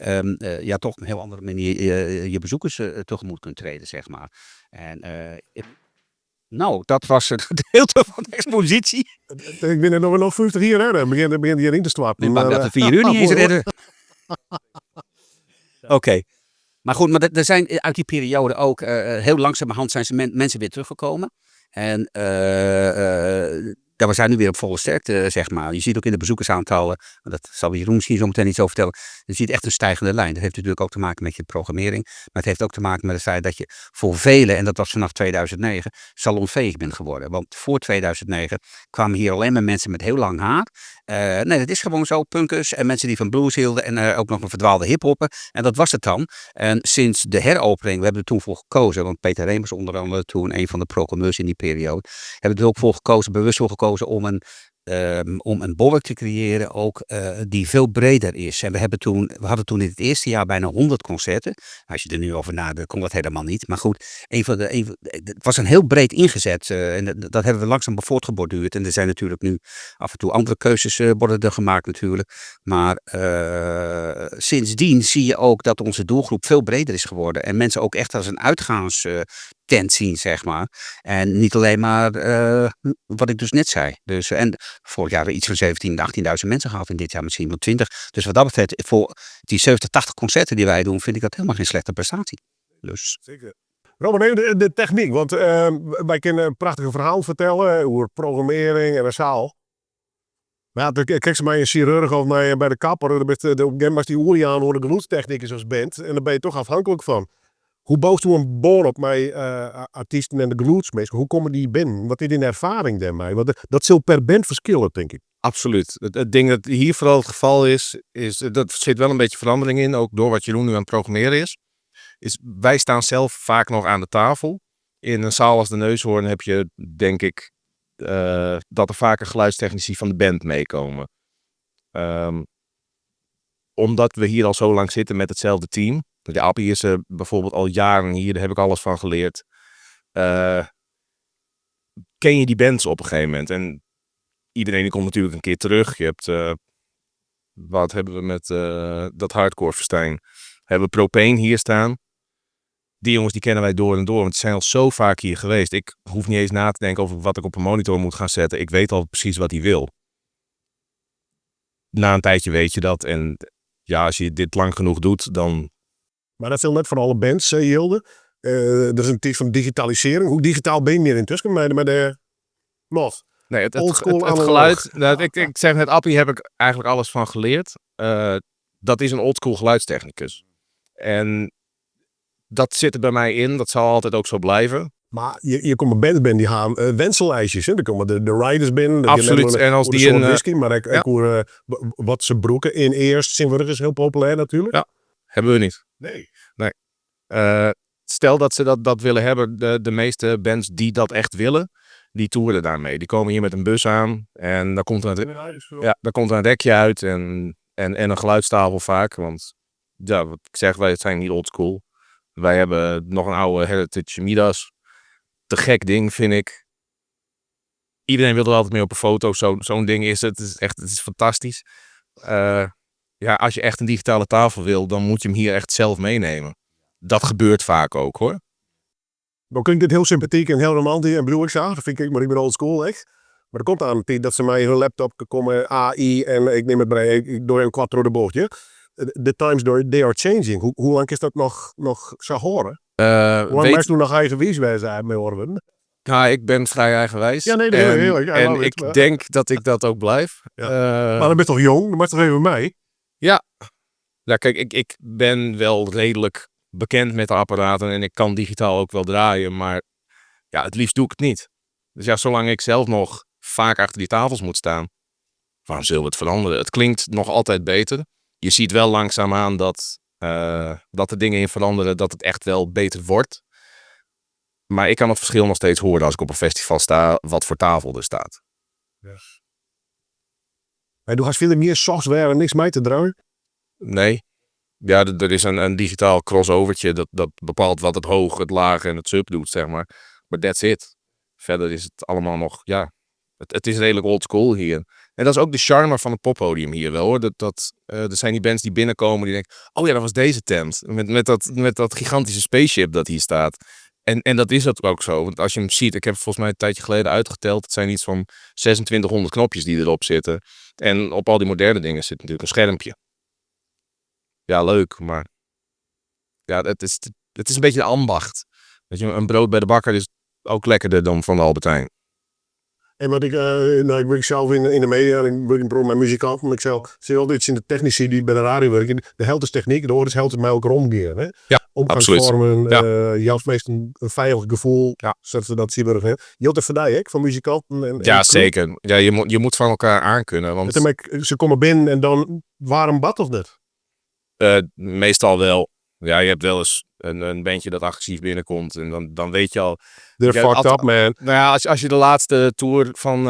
toch op een heel andere manier je bezoekers tegemoet kunt treden, zeg maar. En dat was het gedeelte van de expositie. Ik ben er nog 50 hier, hè. Dan begin hierin te stwappen. Ik ben bang dat de 4 uur niet eens redden. Oké. Maar goed, maar er zijn uit die periode ook heel langzamerhand zijn ze mensen weer teruggekomen. En we zijn nu weer op volle sterkte, zeg maar. Je ziet ook in de bezoekersaantallen, dat zal Jeroen misschien zo meteen iets over vertellen. Je ziet echt een stijgende lijn. Dat heeft natuurlijk ook te maken met je programmering. Maar het heeft ook te maken met het feit dat je voor velen, en dat was vanaf 2009, salonveeg bent geworden. Want voor 2009 kwamen hier alleen maar mensen met heel lang haar. Nee, dat is gewoon zo. Punkers en mensen die van blues hielden en ook nog een verdwaalde hiphoppen. En dat was het dan. En sinds de heropening, we hebben er toen voor gekozen, want Peter Reem was onder andere toen een van de programmeurs in die periode, hebben er ook voor gekozen, bewust voor gekozen om een bolwerk te creëren ook die veel breder is. En we hadden toen in het eerste jaar bijna 100 concerten. Als je er nu over nadenkt, kon dat helemaal niet. Maar goed, het was een heel breed ingezet. En dat hebben we langzaam voortgeborduurd. En er zijn natuurlijk nu af en toe andere keuzes worden er gemaakt natuurlijk. Maar sindsdien zie je ook dat onze doelgroep veel breder is geworden. En mensen ook echt als een uitgaanstent zien, zeg maar. En niet alleen maar wat ik dus net zei. Dus, en vorig jaar weer iets van 17.000, 18.000 mensen gehad. En dit jaar misschien wel 20. Dus wat dat betreft, voor die 70, 80 concerten die wij doen, vind ik dat helemaal geen slechte prestatie. Dus. Zeker. Robert, even de techniek. Want wij kunnen een prachtige verhaal vertellen over programmering en een zaal. Maar ja, dan kijk ze mij een chirurg of bij de kapper. Dan ben je op een gegeven moment die olie aan hoe de geluidstechnicus als bent. En dan ben je toch afhankelijk van. Hoe bouwt u een boor op met artiesten en de geluidsmeesters? Hoe komen die binnen? Wat is die ervaring daarmee? Want dat zal per band verschillen, denk ik. Absoluut. Het ding dat hier vooral het geval is dat zit wel een beetje verandering in, ook door wat Jeroen nu aan het programmeren is wij staan zelf vaak nog aan de tafel. In een zaal als de Neushoorn heb je, denk ik, dat er vaker geluidstechnici van de band meekomen. Omdat we hier al zo lang zitten met hetzelfde team. De Appie is bijvoorbeeld al jaren hier, daar heb ik alles van geleerd. Ken je die bands op een gegeven moment. En iedereen die komt natuurlijk een keer terug. Je hebt, wat hebben we met dat hardcore verstijn? We hebben Propane hier staan. Die jongens die kennen wij door en door, want die zijn al zo vaak hier geweest. Ik hoef niet eens na te denken over wat ik op een monitor moet gaan zetten. Ik weet al precies wat hij wil. Na een tijdje weet je dat. En ja, als je dit lang genoeg doet, dan... Maar dat geldt net voor alle bands, Hilde. Er is een tijd van digitalisering. Hoe digitaal ben je meer intussen met de nog? Nee, het Oldschool geluid. Nou, ik zeg net, Appie heb ik eigenlijk alles van geleerd. Dat is een oldschool geluidstechnicus. En dat zit er bij mij in. Dat zal altijd ook zo blijven. Maar je komt een band binnen die gaan wenselijstjes. Dan komen de riders binnen. Absoluut. En als die een whisky, maar ik hoor wat ze broeken in eerst. Sint-Wurg is heel populair natuurlijk. Ja, hebben we niet. Nee. Stel dat ze dat willen hebben. De meeste bands die dat echt willen, die toeren daarmee. Die komen hier met een bus aan. En daar komt daar komt een rekje uit. En een geluidstafel vaak. Want ja, wat ik zeg, wij zijn niet oldschool. Wij hebben nog een oude Heritage Midas. Te gek ding, vind ik. Iedereen wil er altijd mee op een foto. Zo'n ding is het. Het is fantastisch. Als je echt een digitale tafel wil, dan moet je hem hier echt zelf meenemen. Dat gebeurt vaak ook, hoor. Dan kun je dit heel sympathiek en heel romantisch en bedoel ik zo. Dat vind ik maar ik ben old school echt. Maar er komt aan een tijd dat ze mij hun laptop komen AI en ik neem het bij ik door een quattro de bochtje. The times they are changing. Hoe lang is dat nog zo horen? Waarom weet, was toen nog eigenwijs zijn met Orben? ja, ik ben vrij eigenwijs. Ja, nee, heerlijk. I En love ik it. denk dat ik dat ook blijf. Ja. Maar dan ben je toch jong? Dan mag je toch even mee? Ja, kijk, ik ben wel redelijk bekend met de apparaten en ik kan digitaal ook wel draaien, maar ja, het liefst doe ik het niet. Dus ja, zolang ik zelf nog vaak achter die tafels moet staan, waarom zullen we het veranderen? Het klinkt nog altijd beter. Je ziet wel langzaamaan dat er dingen in veranderen, dat het echt wel beter wordt. Maar ik kan het verschil nog steeds horen als ik op een festival sta, wat voor tafel er staat. Wij doen veel meer software en niks mee te draaien. Nee. Ja, er is een digitaal crossovertje dat bepaalt wat het hoog, het laag en het sub doet, zeg maar. Maar that's it. Verder is het allemaal nog, ja, het is redelijk old school hier. En dat is ook de charme van het poppodium hier wel, hoor. Er zijn die bands die binnenkomen die denken, oh ja, dat was deze tent. Met dat gigantische spaceship dat hier staat. En dat is ook zo. Want als je hem ziet, ik heb het volgens mij een tijdje geleden uitgeteld. Het zijn iets van 2600 knopjes die erop zitten. En op al die moderne dingen zit natuurlijk een schermpje. Ja, leuk, maar ja, het is een beetje de ambacht. Weet je, een brood bij de bakker is ook lekkerder dan van de Albert Heijn. En wat ik werk zelf in de media, ik werk in mijn muzikant, maar ik zie altijd iets in de technici die bij de radio werken. De helft is techniek, de oren is helft is mij ook omkeren. Hè? Ja, Omgangsvormen, absoluut. juist meest een veilig gevoel, Ja. zodat ze dat zien. Je wilt het verdij, hè, van muzikanten. Ja, zeker. Ja, je moet van elkaar aankunnen. Want Ze komen binnen en dan warm bad of net? meestal wel. Ja, je hebt wel eens een bandje dat agressief binnenkomt. En dan weet je al. They're Ja, fucked up, man. Nou ja, als je de laatste tour van.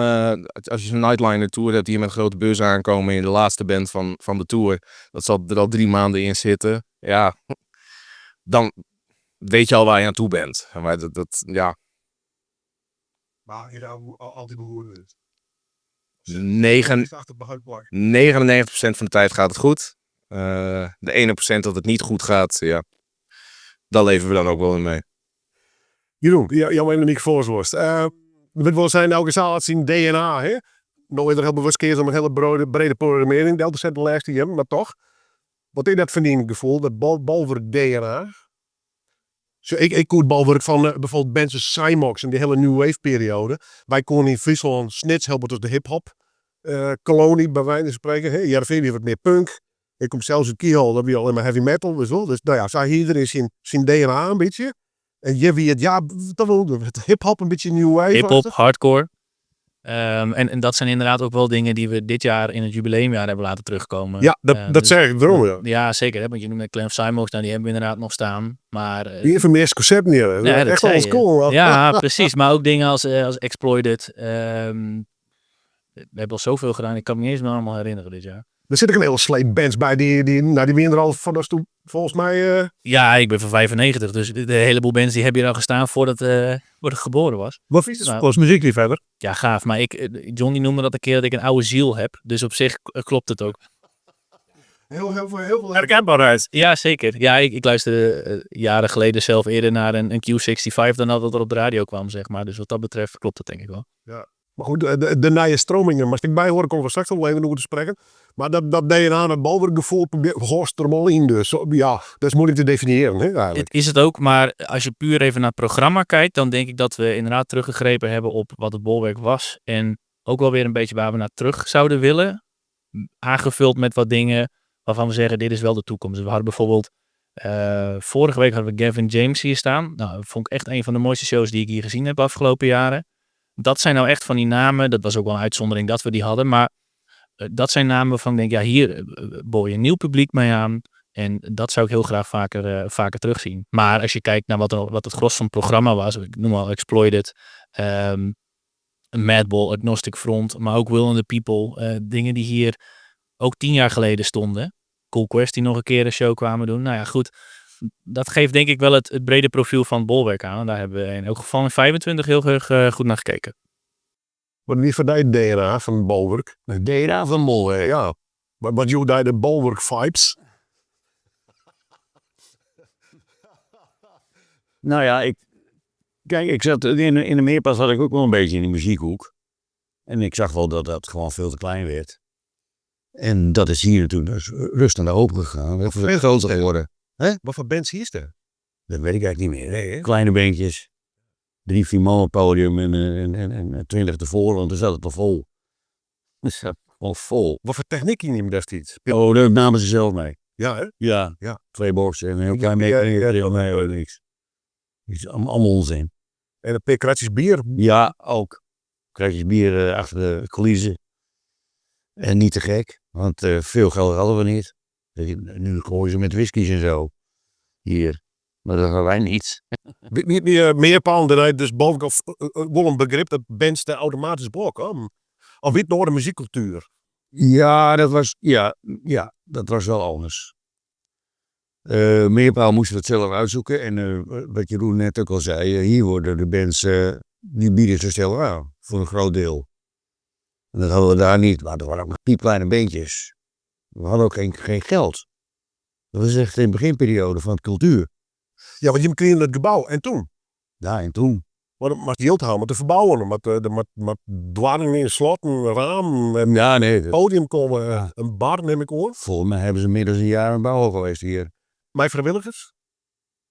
Als je zo'n Nightliner tour hebt die met een grote bus aankomen. En je de laatste band van de tour. Dat zal er al 3 maanden in zitten. Ja. Dan weet je al waar je aan toe bent. Maar ja. Maar je daar altijd behoorlijk. 99% van de tijd gaat het goed. De 1% dat het niet goed gaat, ja. Daar leven we dan ook wel in mee. Jeroen, jouw Monique Voorsworst. We zijn elke zaal zien DNA, hè? Nooit er heel bewust keer om een hele brede programmering. Delta zet de laatste jaar, maar toch. Wat is dat verdiengevoel, dat balwerk DNA? Zo, ik koer het balwerk van bijvoorbeeld bands als Cymox in de hele New Wave periode. Wij konden in Friesland snits helpen tot de hip-hop. Kolonie, bij wijze van spreken. Hè? Jarvin weer wat meer punk. Ik kom zelfs in Kiehol, dat we al in mijn heavy metal. Dus nou ja, zij hier is zijn DNA een beetje. En je wie het, ja, dat wil het hip-hop een beetje New Wave. Hip-hop, hardcore. En dat zijn inderdaad ook wel dingen die we dit jaar in het jubileumjaar hebben laten terugkomen. Ja, dat Dus- zeg ik daarom. Ja. Ja, zeker. Hè? Want je noemt Clem Cymox, nou, die hebben we inderdaad nog staan. Maar Wie even meer concept neer. Ja, dat echt zei al je. cool. ja, precies. Maar ook dingen als Exploited. We hebben al zoveel gedaan. Ik kan me niet eens meer allemaal herinneren dit jaar. Er zit ook een hele sleep bands bij die winnen er al van als toen volgens mij. Ja, ik ben van 95. Dus de heleboel bands die hebben hier al gestaan voordat ik geboren was. Wat is het Nou, volgens muziekliefhebber? Ja, gaaf. Maar John die noemde dat een keer dat ik een oude ziel heb. Dus op zich klopt het ook. Heel veel herkenbaarheid. Ja, zeker. Ja, ik luisterde jaren geleden zelf eerder naar een Q65 dan dat er op de radio kwam, zeg maar. Dus wat dat betreft klopt dat denk ik wel. Maar goed, de nieuwe stromingen, maar ik bij horen, komen we straks nog even over te spreken. Maar dat DNA, dat balwerkgevoel, hoort er al in. Dus ja, dat is moeilijk te definiëren, hè, eigenlijk. Dit is het ook, maar als je puur even naar het programma kijkt, dan denk ik dat we inderdaad teruggegrepen hebben op wat het bolwerk was. En ook wel weer een beetje waar we naar terug zouden willen. Aangevuld met wat dingen waarvan we zeggen, dit is wel de toekomst. We hadden bijvoorbeeld, vorige week hadden we Gavin James hier staan. Nou, dat vond ik echt een van de mooiste shows die ik hier gezien heb de afgelopen jaren. Dat zijn nou echt van die namen, dat was ook wel een uitzondering dat we die hadden, maar dat zijn namen waarvan ik denk, ja, hier boor je een nieuw publiek mee aan. En dat zou ik heel graag vaker terugzien. Maar als je kijkt naar wat het gros van het programma was, ik noem al Exploited, Madball, Agnostic Front, maar ook Will and the People, dingen die hier ook 10 jaar geleden stonden. Cool Quest die nog een keer een show kwamen doen. Nou ja, goed. Dat geeft denk ik wel het brede profiel van het bolwerk aan. En daar hebben we in elk geval in 25 heel erg goed naar gekeken. Wat niet van die DNA van het balwerk. DNA van bolwerk, ja. Maar wat je daar de balwerk vibes. Nou ja, ik zat in de meerpas had ik ook wel een beetje in de muziekhoek. En ik zag wel dat dat gewoon veel te klein werd. En dat is hier natuurlijk dus rust aan de open gegaan. We zijn veel groter geworden. Wat voor bands hier is er? Dat weet ik eigenlijk niet meer. Nee, hè? Kleine beentjes. 3, 4 man op het podium en 20 ervoor, want dan zat het al vol. Dus al vol. Wat voor techniek je neemt destijds? Oh, daar namen ze zelf mee. Ja, hè? Ja. Ja. 2 boxen en een heel Ja, klein ja, beetje. ja. Nee hoor, niks. Is allemaal onzin. En een paar kratjes bier. Ja, ook. Kratjes bier achter de coulissen. En niet te gek, want veel geld hadden we niet. Nu gooien ze met whiskies en zo. Hier. Maar dat hadden wij niet. Niet meer paal dan hij dus boven wel een begrip dat bands de automatisch blokken. Of weet nog de muziekcultuur. Ja, dat was wel anders. Meerpaal moesten we het zelf uitzoeken. En wat Jeroen net ook al zei, hier worden de bands, die bieden zichzelf aan. Voor een groot deel. En dat hadden we daar niet. Maar er waren ook nog piepkleine beentjes. We hadden ook geen geld. Dat was echt in de beginperiode van het cultuur. Ja, want je kreeg het gebouw. En toen? Ja, en toen. Maar het moest heel houden, te verbouwen. Met dwaringen in slot, een raam, een Ja, nee. podium komen, een bar neem ik hoor. Volgens mij hebben ze inmiddels een jaar een bouwer geweest hier. Mijn vrijwilligers?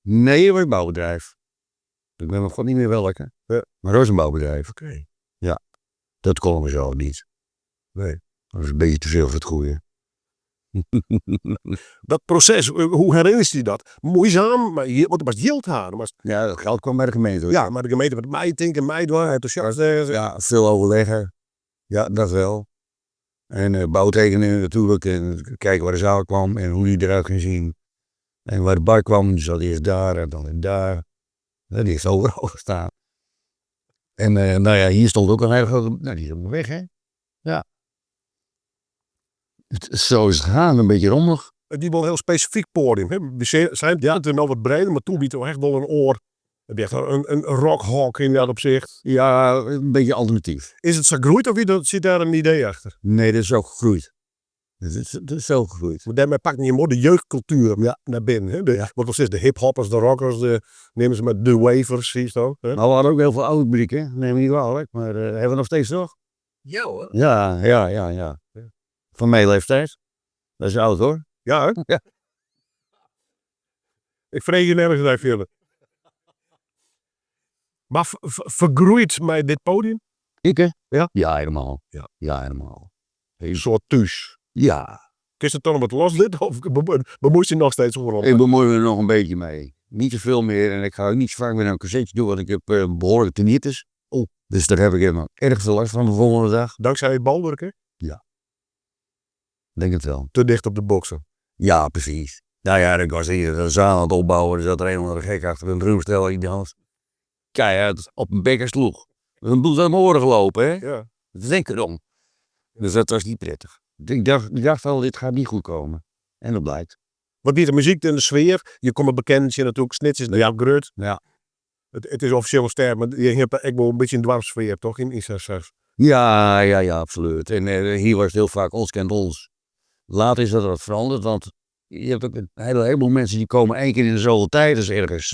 Nee, dat was een bouwbedrijf. Ik ben nog god niet meer welke. Ja. Maar dat was een bouwbedrijf. Oké. Dat konden we zelf niet. Nee. Dat was een beetje te veel voor het goede. Dat proces, hoe herinner je dat? Moeizaam, maar want het was heel hard. Ja, dat geld kwam bij de gemeente. Ja, maar de gemeente met mij denken, mij door, enthousiast. Ja, veel overleggen. Ja, dat wel. En bouwtekeningen natuurlijk. En kijken waar de zaal kwam en hoe die eruit ging zien. En waar de bar kwam, die zat eerst daar en dan daar. Ja, die heeft overal gestaan. En nou ja, hier stond ook een hele grote... Nou, die is ook weg, hè? Ja. Zo is het gegaan, een beetje rommelig. Die wil een heel specifiek podium. Hè? We zijn het nog wat breder, maar toen biedt het echt wel een oor. Heb je echt een rockhawk in dat opzicht. Ja, een beetje alternatief. Is het zo gegroeid of zit daar een idee achter? Nee, dat is ook gegroeid. Dat is zo gegroeid. Maar daarmee pak je de jeugdcultuur naar binnen. Hè? Wat was de hiphoppers, de rockers, nemen ze met de wavers, zie je het ook. Hè? Maar we hadden ook heel veel oude publieken, neem me niet kwalijk. Maar hebben we nog steeds toch? Ja hoor. Ja. Van mijn leeftijd. Dat is oud hoor. Ja, hè? Ja. Ik vreeg je nergens naar veel. Maar vergroeit mij dit podium? Ik hè? Ja? Ja, helemaal. Ja. Ja, helemaal. Een soort thuis. Ja. Is het dan wat los dit of bemoeit je nog steeds gewoon? Ik bemoei me er nog een beetje mee. Niet te veel meer en ik ga ook niet zo vaak met een cassetje doen, want ik heb behoorlijk tinnitus. Oh. Dus daar heb ik helemaal erg veel last van de volgende dag. Dankzij het balwerk, hè? Denk het wel. Te dicht op de boksen. Ja, precies. Nou ja, ik was hier een zaal aan het opbouwen. Er zat er een of andere gek achter een drumstel in de hand. Keihard op een bekker sloeg. Een boel aan mijn oren gelopen, hè? Ja. Denk erom. Dus dat was niet prettig. Ik dacht al, dit gaat niet goed komen. En dat blijkt. Wat biedt de muziek en de sfeer? Je komt een bekendje natuurlijk, snitjes, ja, Grut. Ja. Het is officieel een ster, maar je hebt echt wel een beetje een dwarfsfeer, toch? In Israël. Ja, absoluut. En hier was het heel vaak ons kent ons. Later is dat wat veranderd, want je hebt ook een heleboel mensen die komen 1 keer in de zoveel tijd dus ergens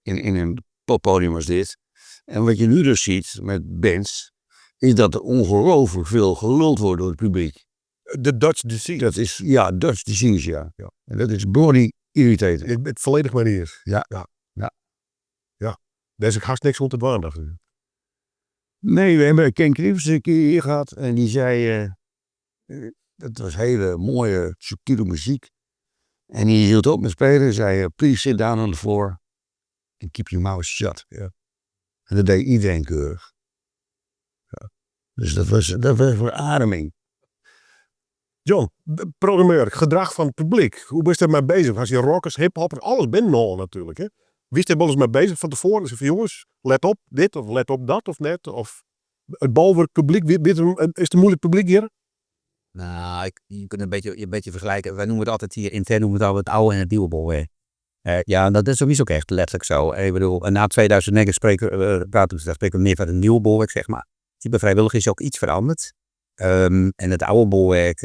in een poppodium als dit. En wat je nu dus ziet met bands, is dat er ongelooflijk veel geluld wordt door het publiek. De Dutch disease. Dat is, ja, Dutch disease, ja. En dat is bloody irritating. Het volledig manier. Ja. Daar is ik haast niks om te doen, dacht ik. Nee, we hebben Ken Krivs een keer hier gehad en die zei, dat was hele mooie, subtiele muziek. En die hield op met spelen en zei, please sit down on the floor and keep your mouth shut. Ja. En dat deed iedereen keurig. Ja. Dus dat was verademing. John, programmeur, gedrag van het publiek. Hoe ben je daarmee bezig? Als je rockers, hiphoppers, alles bent nog natuurlijk. Hè? Wie is er wel eens mee bezig van tevoren? Dus van jongens, let op dit of let op dat of net. Of het balwerk publiek, is het een moeilijk publiek hier? Nou, je kunt een beetje vergelijken. Wij noemen het altijd hier intern noemen we het oude en het nieuwe bolwerk. Ja, dat is sowieso ook echt letterlijk zo. Ik bedoel, na 2009 praten we meer van het nieuwe bolwerk, zeg maar. Die vrijwillig is ook iets veranderd. En het oude bolwerk,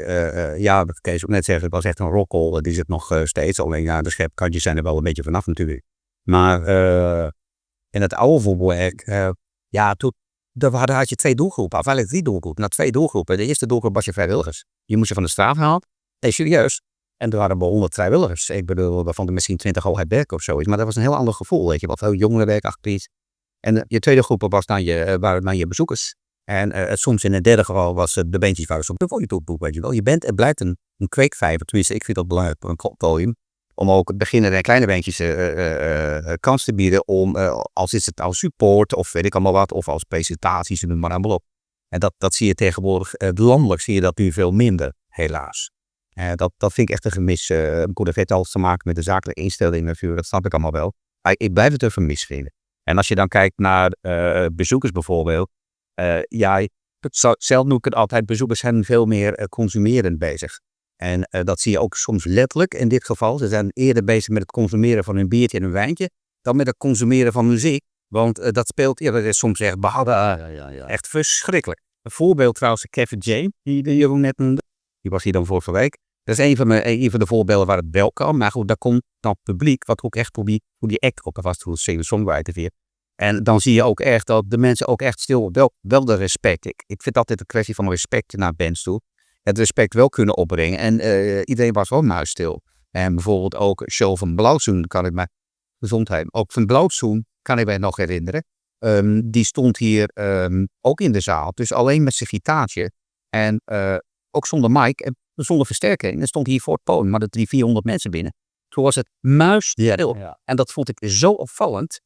ja, wat Kees ook net zeggen, het was echt een rock'n'roll. Dat is het nog steeds. Alleen ja, de schepkantjes zijn er wel een beetje vanaf natuurlijk. Maar in het oude bolwerk, ja, toen had je 2 doelgroepen, of eigenlijk 3 doelgroepen. 2 doelgroepen. De eerste doelgroep was je vrijwilligers. Je moest je van de straat halen. Nee, serieus. En er waren maar 100 vrijwilligers. Ik bedoel, waarvan er misschien 20 al het werk of zoiets. Maar dat was een heel ander gevoel, weet je. Wat veel jongerenwerk achter iets. En je tweede groep waren dan je bezoekers. En soms in het derde geval was de bandjes waren soms de boek, weet je wel. Je bent en blijft een kweekvijver. Tenminste, ik vind dat belangrijk voor een podium. Om ook beginnende en kleine bandjes kans te bieden om, als is het als support of weet ik allemaal wat, of als presentaties, noem maar allemaal op. En dat zie je tegenwoordig, landelijk zie je dat nu veel minder, helaas. Dat vind ik echt een gemis. Dat heeft alles te maken met de zakelijke instelling natuurlijk, dat snap ik allemaal wel. Maar ik blijf het een gemis vinden. En als je dan kijkt naar bezoekers bijvoorbeeld, zelf noem ik het altijd, bezoekers zijn veel meer consumerend bezig. En dat zie je ook soms letterlijk in dit geval. Ze zijn eerder bezig met het consumeren van een biertje en een wijntje dan met het consumeren van muziek. Want dat speelt, dat is soms echt echt verschrikkelijk. Een voorbeeld trouwens, Kevin James, die Jeroen net noemde. Die was hier dan vorige week. Dat is een van de voorbeelden waar het wel kan. Maar goed, daar komt dan publiek, wat ook echt hoe die act ook was, hoe singer-songwriter weer. En dan zie je ook echt dat de mensen ook echt stil wel de respect. Ik vind altijd een kwestie van respect naar bands toe. Het respect wel kunnen opbrengen. En iedereen was wel muisstil. En bijvoorbeeld ook Show van Blauwzoen kan ik me... Gezondheid. Ook van Blauwzoen kan ik mij nog herinneren. Die stond hier ook in de zaal. Dus alleen met zijn gitaartje. En ook zonder mic en zonder versterking. En stond hier voor het podium. Maar er 300-400 mensen binnen. Toen was het muisstil. Ja. En dat vond ik zo opvallend.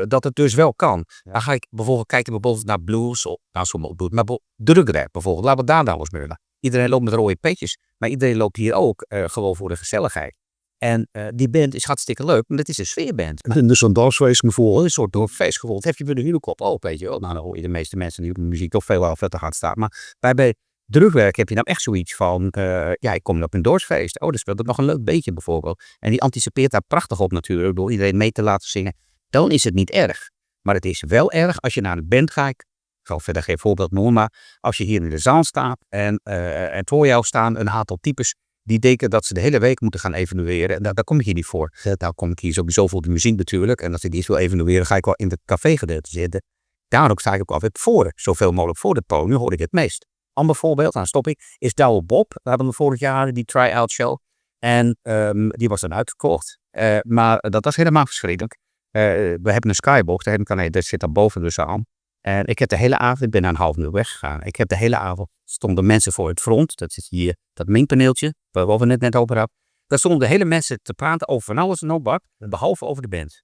Dat het dus wel kan. Ja. Dan ga ik bijvoorbeeld kijken naar blues. Of sommige blues. Maar drugrap bijvoorbeeld. Laten we daar nou eens mee. Iedereen loopt met rode petjes. Maar iedereen loopt hier ook gewoon voor de gezelligheid. En die band is hartstikke leuk. Maar het is een sfeerband. Dus zo'n dansfeestgevoel. Een soort feestgevoel. Dat heb je bij de Hulekop ook, weet je wel. Nou, dan hoor je de meeste mensen die op de muziek toch veel te hard staan. Maar bij drugwerk heb je nou echt zoiets van, ik kom op een doorsfeest. Dan speelt het nog een leuk beetje bijvoorbeeld. En die anticipeert daar prachtig op natuurlijk, door iedereen mee te laten zingen. Dan is het niet erg. Maar het is wel erg als je naar een band gaat. Ik zal verder geen voorbeeld noemen, maar als je hier in de zaal staat en voor jou staan een aantal types die denken dat ze de hele week moeten gaan evalueren. En daar kom ik hier niet voor. Daar kom ik hier sowieso voor de muziek natuurlijk. En als ik die eens wil evalueren, ga ik wel in het cafégedeelte zitten. Daarom sta ik ook altijd voor, zoveel mogelijk voor het podium, hoor ik het meest. Ander voorbeeld, dan stop ik, is Douwe Bob. We hebben vorig jaar die try-out show. En die was dan uitgekocht. Maar dat was helemaal verschrikkelijk. We hebben een skybox, dat zit daar boven de zaal. En ik heb de hele avond, ik ben na een half uur weggegaan. Ik heb de hele avond, stonden mensen voor het front. Dat is hier dat minpaneeltje, waar we het net over hadden. Daar stonden de hele mensen te praten over van alles en nog wat, behalve over de band.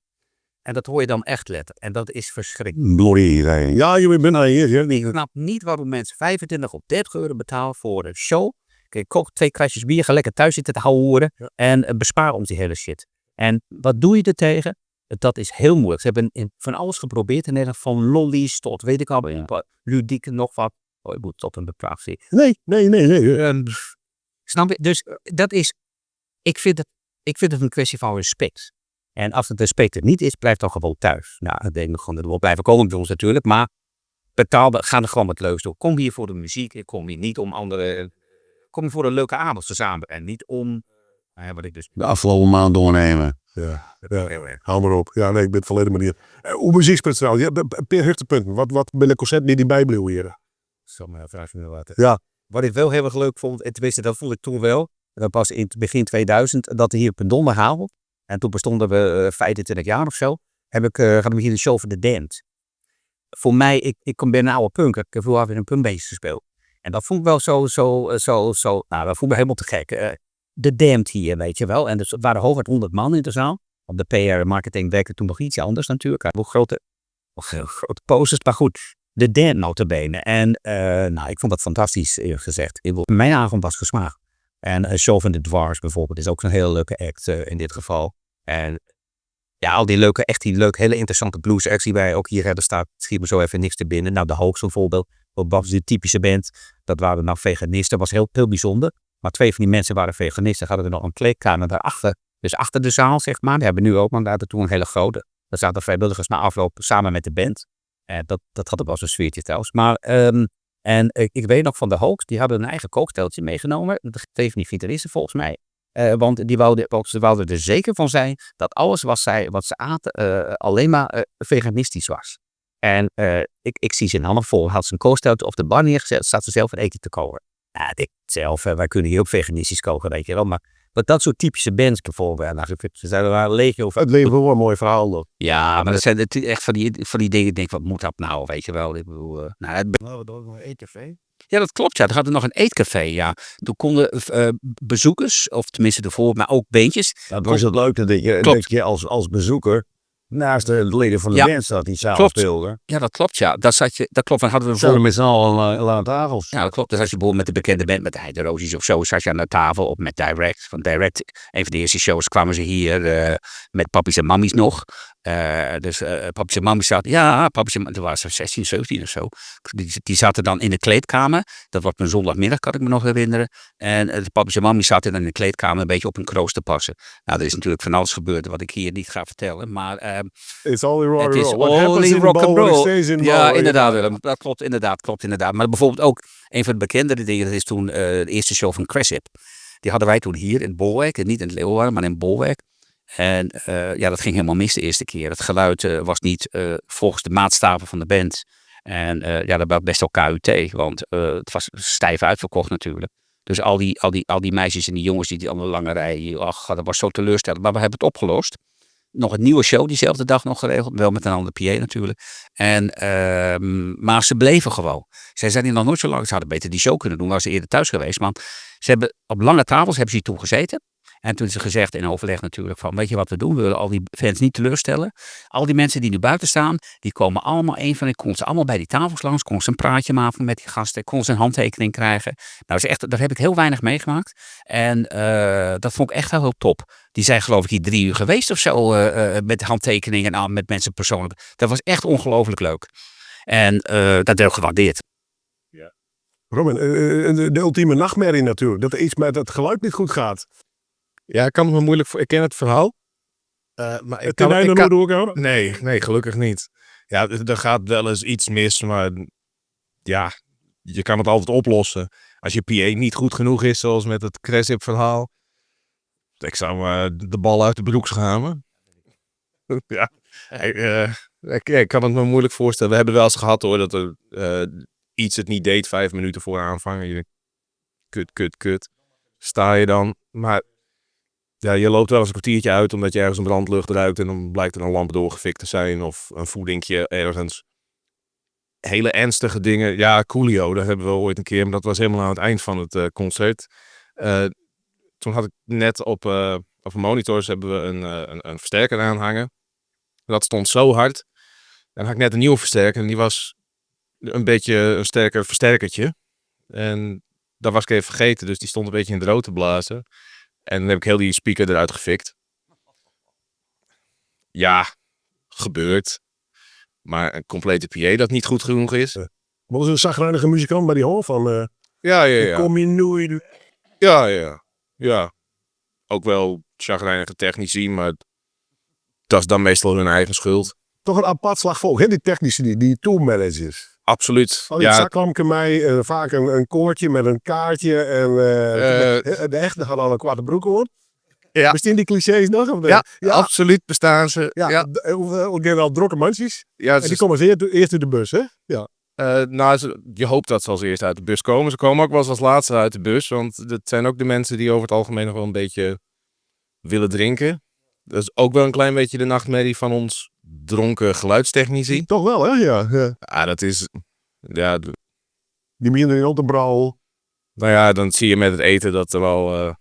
En dat hoor je dan echt letterlijk. En dat is verschrikkelijk. Ja, je bent hier. Ik snap niet waarom mensen 25 of 30 euro betalen voor een show. Ik koop 2 kratjes bier, ga lekker thuis zitten te houden en bespaar ons die hele shit. En wat doe je er tegen? Dat is heel moeilijk. Ze hebben van alles geprobeerd in Nederland, van lollies tot weet ik al, ludiek nog wat. Oh, ik moet tot een bepaald zien. Nee. Snap je? Dus dat is, ik vind het een kwestie van respect. En als het respect er niet is, blijf dan gewoon thuis. Nou, ik denk gewoon dat we wel blijven komen bij ons natuurlijk, maar ga er gewoon wat leuks doen. Kom hier voor de muziek, ik kom hier niet om andere, kom hier voor een leuke avond samen en niet om, wat ik dus... De afgelopen maand doornemen. Ja, hou maar op. Ja, nee, ik ben het volledig manier. Hoe muziek speelt trouwens? Ja, per hoogtepunt. Wat ben de concert die bijbleef hier? Ja. Wat ik wel heel erg leuk vond, en tenminste dat vond ik toen wel, dat was in het begin 2000, dat hier op een donderdagavond, en toen bestonden we 25 jaar of zo, hadden we hier de show van The Damned. Voor mij, ik ben een oude punk, ik heb vroeger weer een punkbeestje gespeeld. En dat vond ik wel zo, dat vond ik helemaal te gek. The Damned hier, weet je wel. En er waren hooguit 100 man in de zaal. Op de PR marketing werkte toen nog iets anders natuurlijk. Heel grote posters, maar goed. The Damned notabene. En ik vond dat fantastisch gezegd. Mijn avond was geslaagd. En Show van the Dwarfs bijvoorbeeld is ook een hele leuke act in dit geval. En ja, al die leuke, hele interessante blues acts die wij ook hier hebben staan. Schiet me zo even niks te binnen. Nou, de Hoax bijvoorbeeld. Dat was de typische band. Dat waren nou veganisten. Dat was heel bijzonder. Maar 2 van die mensen waren veganisten. Hadden er nog een kleedkamer daarachter. Dus achter de zaal, zeg maar. Die hebben nu ook, maar daar hadden toen een hele grote. Daar zaten vrijwilligers na afloop samen met de band. Dat had ook wel zo'n sfeertje trouwens. Maar, ik weet nog van de Hoax. Die hadden een eigen kooksteltje meegenomen. Dat geeft niet gitaristen volgens mij. Want ze wilden er zeker van zijn dat alles wat ze aten alleen maar veganistisch was. En ik zie ze in handen vol. Had ze een kooksteltje op de bar neergezet. Staat ze zelf een eten te koken. Ja, ik zelf, wij kunnen hier ook veganistisch koken, weet je wel. Maar Wat dat soort typische bands bijvoorbeeld. Nou, ze zijn er legio van. Het levert wel een mooi verhaal nog. Ja, maar dat zijn echt van die dingen. Ik denk, wat moet dat nou, weet je wel. Ik bedoel, ja, dat klopt. Ja, er had er nog een eetcafé. Ja. Toen konden bezoekers, of tenminste ervoor, maar ook beentjes. Dat was het leuke dat je als bezoeker naast de leden van de band zat die s'avonds speelden. Ja, dat klopt. Ja, dat klopt. Dan hadden we Zaten met z'n allen aan tafels. Ja, dat klopt. Dus als je bijvoorbeeld met de bekende band, met de Heide Rozies of zo, zat je aan de tafel. Of met Direct. Van Direct, een van de eerste shows, kwamen ze hier met Pappies en Mammies nog. Dus Pappies en Mammies zaten, toen waren ze 16, 17 of zo. Die zaten dan in de kleedkamer. Dat was op een zondagmiddag, kan ik me nog herinneren. En de Pappies en Mammies zaten dan in de kleedkamer een beetje op een kroost te passen. Nou, er is natuurlijk van alles gebeurd wat ik hier niet ga vertellen. Maar It's only rock het and is roll. What happens only in rock and Bowen roll. stays in Ja, Bowen. inderdaad Willem. Dat klopt inderdaad. Maar bijvoorbeeld ook een van de bekendere dingen, dat is toen de eerste show van Cressip. Die hadden wij toen hier in Bolwerk, niet in het Leeuwarden, maar in Bolwerk. En dat ging helemaal mis de eerste keer. Het geluid was niet volgens de maatstaven van de band. En dat was best wel KUT, want het was stijf uitverkocht natuurlijk. Dus al die meisjes en die jongens die aan de lange rij, dat was zo teleurstellend. Maar we hebben het opgelost. Nog een nieuwe show diezelfde dag nog geregeld. Wel met een andere PA natuurlijk. Maar ze bleven gewoon. Zij zijn hier nog nooit zo lang. Ze hadden beter die show kunnen doen. Waren ze eerder thuis geweest. Maar ze hebben op lange tafels hebben ze hier toen gezeten. En toen is ze gezegd in overleg natuurlijk van, weet je wat we doen? We willen al die fans niet teleurstellen. Al die mensen die nu buiten staan, die komen allemaal kon ze allemaal bij die tafels langs. Kon ze een praatje maken met die gasten. Kon ze een handtekening krijgen. Nou, daar heb ik heel weinig meegemaakt. En dat vond ik echt heel top. Die zijn geloof ik hier 3 uur geweest of zo met handtekeningen en met mensen persoonlijk. Dat was echt ongelooflijk leuk. En dat werd gewaardeerd. Robin, de ultieme nachtmerrie natuurlijk. Dat er iets met het geluid niet goed gaat. Ja, ik kan het me moeilijk voor. Ik ken het verhaal. Maar ik Ten einde kan, nooit doorgaan? nee, gelukkig niet. Ja, er gaat wel eens iets mis, maar ja, je kan het altijd oplossen. Als je PA niet goed genoeg is, zoals met het Cressip verhaal. Ik zou de bal uit de broek schamen. Ja, ik kan het me moeilijk voorstellen. We hebben wel eens gehad hoor, dat er iets het niet deed 5 minuten voor aanvangen. Je denkt, kut. Sta je dan. Maar ja, je loopt wel eens een kwartiertje uit omdat je ergens een brandlucht ruikt en dan blijkt er een lamp doorgefikt te zijn of een voedinkje ergens. Hele ernstige dingen. Ja, Coolio, dat hebben we ooit een keer, maar dat was helemaal aan het eind van het concert. Toen had ik net op monitors hebben we een versterker aanhangen. Dat stond zo hard. Dan had ik net een nieuwe versterker en die was een beetje een sterker versterkertje. En dat was ik even vergeten, dus die stond een beetje in het rood te blazen. En dan heb ik heel die speaker eruit gefikt. Ja, gebeurt. Maar een complete PA dat niet goed genoeg is. Wat is een zagrijnige muzikant bij die hoor van... Ja. Kom je nooit... Ja. Ook wel chagrijnige technici, maar dat is dan meestal hun eigen schuld. Toch een apart slagvolk, hè? Die technici, die tourmanagers. Absoluut. Al die zaklamken mij, vaak een koordje met een kaartje. En de echte hadden al een kwarte broek hoor. Ja. Bestaan die clichés nog? Of Ja, absoluut bestaan ze. Ja. Ook wel drokke mensen. Ja, En die komen eerst uit de bus, hè? Ja. Je hoopt dat ze als eerst uit de bus komen. Ze komen ook wel eens als laatste uit de bus. Want dat zijn ook de mensen die over het algemeen nog wel een beetje willen drinken. Dat is ook wel een klein beetje de nachtmerrie van ons dronken geluidstechnici. Toch wel, hè? Ja. Ja, dat is... Ja, Die minder in Ottenbrouw. nou ja, dan zie je met het eten dat er wel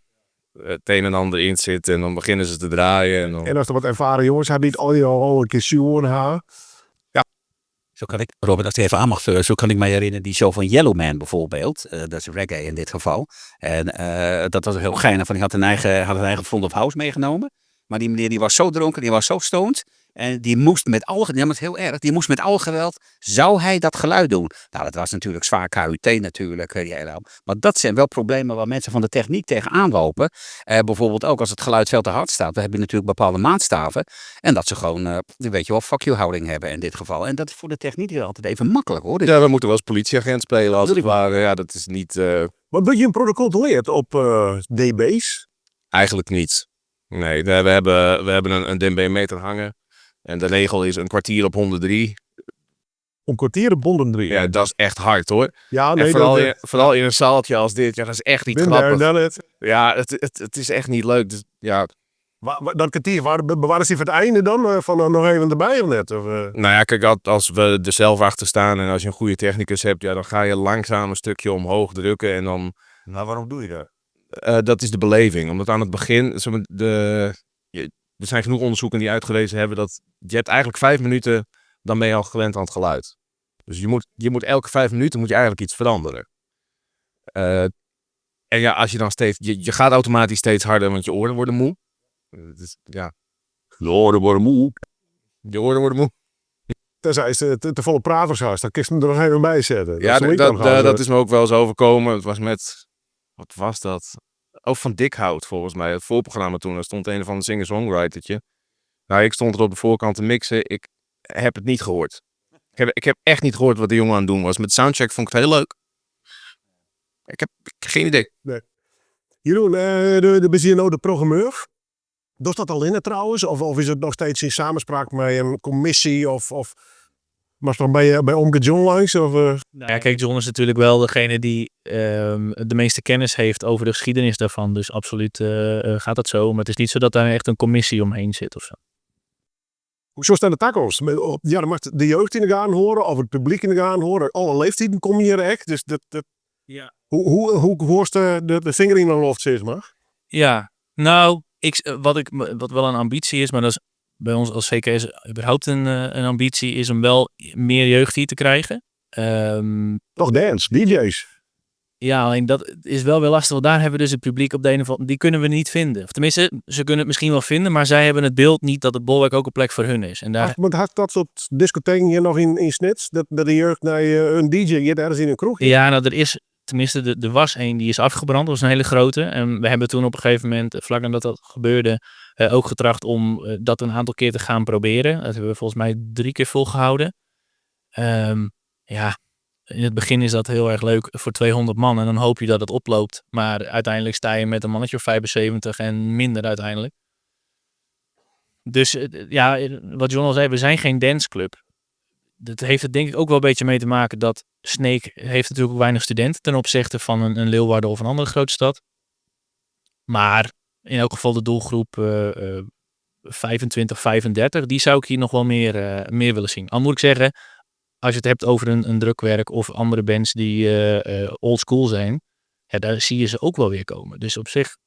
het een en ander in zit. En dan beginnen ze te draaien. En dan... En als er wat ervaren jongens had niet al een keer zuur haar. Zo kan ik, Robert, als ik even aan mag vullen, zo kan ik me herinneren die show van Yellowman bijvoorbeeld. Dat is reggae in dit geval. En dat was heel geinig, van die had een eigen front of house meegenomen. Maar die meneer die was zo dronken, die was zo stoned. En die moest met al, dat is heel erg, die moest met al geweld, zou hij dat geluid doen? Nou, dat was natuurlijk zwaar KUT natuurlijk. Maar dat zijn wel problemen waar mensen van de techniek tegenaan lopen. Bijvoorbeeld ook als het geluid veel te hard staat. We hebben natuurlijk bepaalde maatstaven. En dat ze gewoon, weet je wel, fuck you houding hebben in dit geval. En dat is voor de techniek niet altijd even makkelijk hoor. Ja, we moeten wel als politieagent spelen als het ware. Ja, dat is niet... Wat word je een protocolleerd op dB's? Eigenlijk niet. Nee, we hebben een dB-meter hangen. En de regel is een kwartier op 103. Om kwartieren bonden drie. Ja, dat is echt hard hoor. Ja, En nee, vooral in een zaaltje als dit, ja, dat is echt niet ben daar grappig. dan het. Ja, het is echt niet leuk. Dus, ja, Dat kwartier, bewaren ze voor het einde dan? Van nog even erbij of net? Of, nou ja, kijk, als we er zelf achter staan en als je een goede technicus hebt, ja, dan ga je langzaam een stukje omhoog drukken en dan... Nou, waarom doe je dat? Dat is de beleving. Omdat aan het begin, er zijn genoeg onderzoeken die uitgewezen hebben dat je hebt eigenlijk 5 minuten, dan ben je al gewend aan het geluid. Dus je moet elke 5 minuten moet je eigenlijk iets veranderen. En ja, als je dan steeds, je gaat automatisch steeds harder, want je oren worden moe. Dus, ja, De oren worden moe. je oren worden moe. tenzij ze te volle pratershuis, dan kun je hem er nog even bij zetten. Ja, zal ik dan gaan, dat is me ook wel eens overkomen. Het was met, wat was dat? Ook van Dikhout volgens mij, het voorprogramma toen. Daar stond een of ander singer-songwritertje. Nou, ik stond er op de voorkant te mixen. Ik heb het niet gehoord. Ik heb echt niet gehoord wat de jongen aan het doen was. Met soundcheck vond ik het heel leuk. Ik heb geen idee. Jeroen, de BZNO, de programmeur. Doet dat al in het trouwens? Of is het nog steeds in samenspraak met een commissie? Of was dan bij Omke John langs? Of, Nou ja, kijk, John is natuurlijk wel degene die de meeste kennis heeft over de geschiedenis daarvan. Dus absoluut gaat dat zo. Maar het is niet zo dat daar echt een commissie omheen zit of zo. Hoezo staan de takkels? Ja, dan mag de jeugd in de gaan horen, of het publiek in de gaan horen. Alle leeftijden komen hier echt. Dus Ja. hoe hoort de vinger in de loft, zeg maar? Ja, nou, wat wel een ambitie is, maar dat is bij ons als VKS überhaupt een ambitie, is om wel meer jeugd hier te krijgen. Toch dance, DJ's. Ja, alleen dat is wel weer lastig, want daar hebben we dus het publiek op de een of andere, die kunnen we niet vinden. Of tenminste, ze kunnen het misschien wel vinden, maar zij hebben het beeld niet dat het bolwerk ook een plek voor hun is. En daar, Want had dat soort discotheken hier nog in Snits? Dat de jeugd naar een DJ hier ergens in een kroeg? ja, nou, er is, tenminste, er was één die is afgebrand, dat was een hele grote. En we hebben toen op een gegeven moment, vlak nadat dat gebeurde, ook getracht om dat een aantal keer te gaan proberen. Dat hebben we volgens mij 3 keer volgehouden. Ja, in het begin is dat heel erg leuk voor 200 man en dan hoop je dat het oploopt. Maar uiteindelijk sta je met een mannetje of 75 en minder uiteindelijk. Dus ja, wat John al zei, we zijn geen danceclub. Dat heeft er denk ik ook wel een beetje mee te maken dat Sneek heeft natuurlijk ook weinig studenten ten opzichte van een Leeuwarden of een andere grote stad. Maar in elk geval de doelgroep 25, 35, die zou ik hier nog wel meer willen zien. Al moet ik zeggen, als je het hebt over een drukwerk of andere bands die old school zijn, ja, daar zie je ze ook wel weer komen. Dus op zich,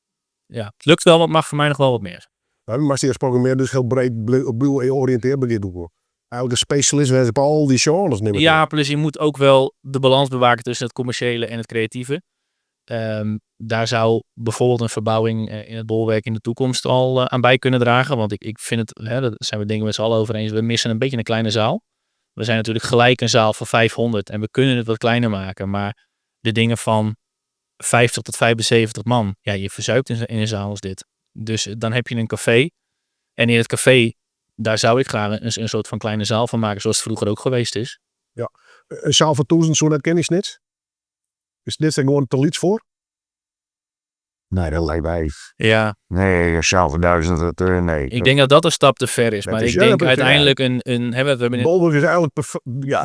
ja, het lukt wel, wat mag voor mij nog wel wat meer. Nou, maar die gesproken meer dus heel breed op doel georiënteerd bij dit doen. Eigenlijk de specialist werd op al die genres nemen. Ja, plus je moet ook wel de balans bewaken tussen het commerciële en het creatieve. Daar zou bijvoorbeeld een verbouwing in het bolwerk in de toekomst al aan bij kunnen dragen. Want ik vind het, daar zijn we dingen met z'n allen over eens, we missen een beetje een kleine zaal. We zijn natuurlijk gelijk een zaal van 500 en we kunnen het wat kleiner maken. Maar de dingen van 50 tot 75 man, ja, je verzuipt in een zaal als dit. Dus dan heb je een café. En in het café, daar zou ik graag een soort van kleine zaal van maken, zoals het vroeger ook geweest is. Een zaal van 1000, zo net ken je niet. Is dit er gewoon te iets voor? Nee, dat lijkt mij. Ja, Nee, zelf 1000, nee. ik denk dat dat een stap te ver is. Dat Maar is ik ja, denk dat is- uiteindelijk we hebben in Bolwerk is eigenlijk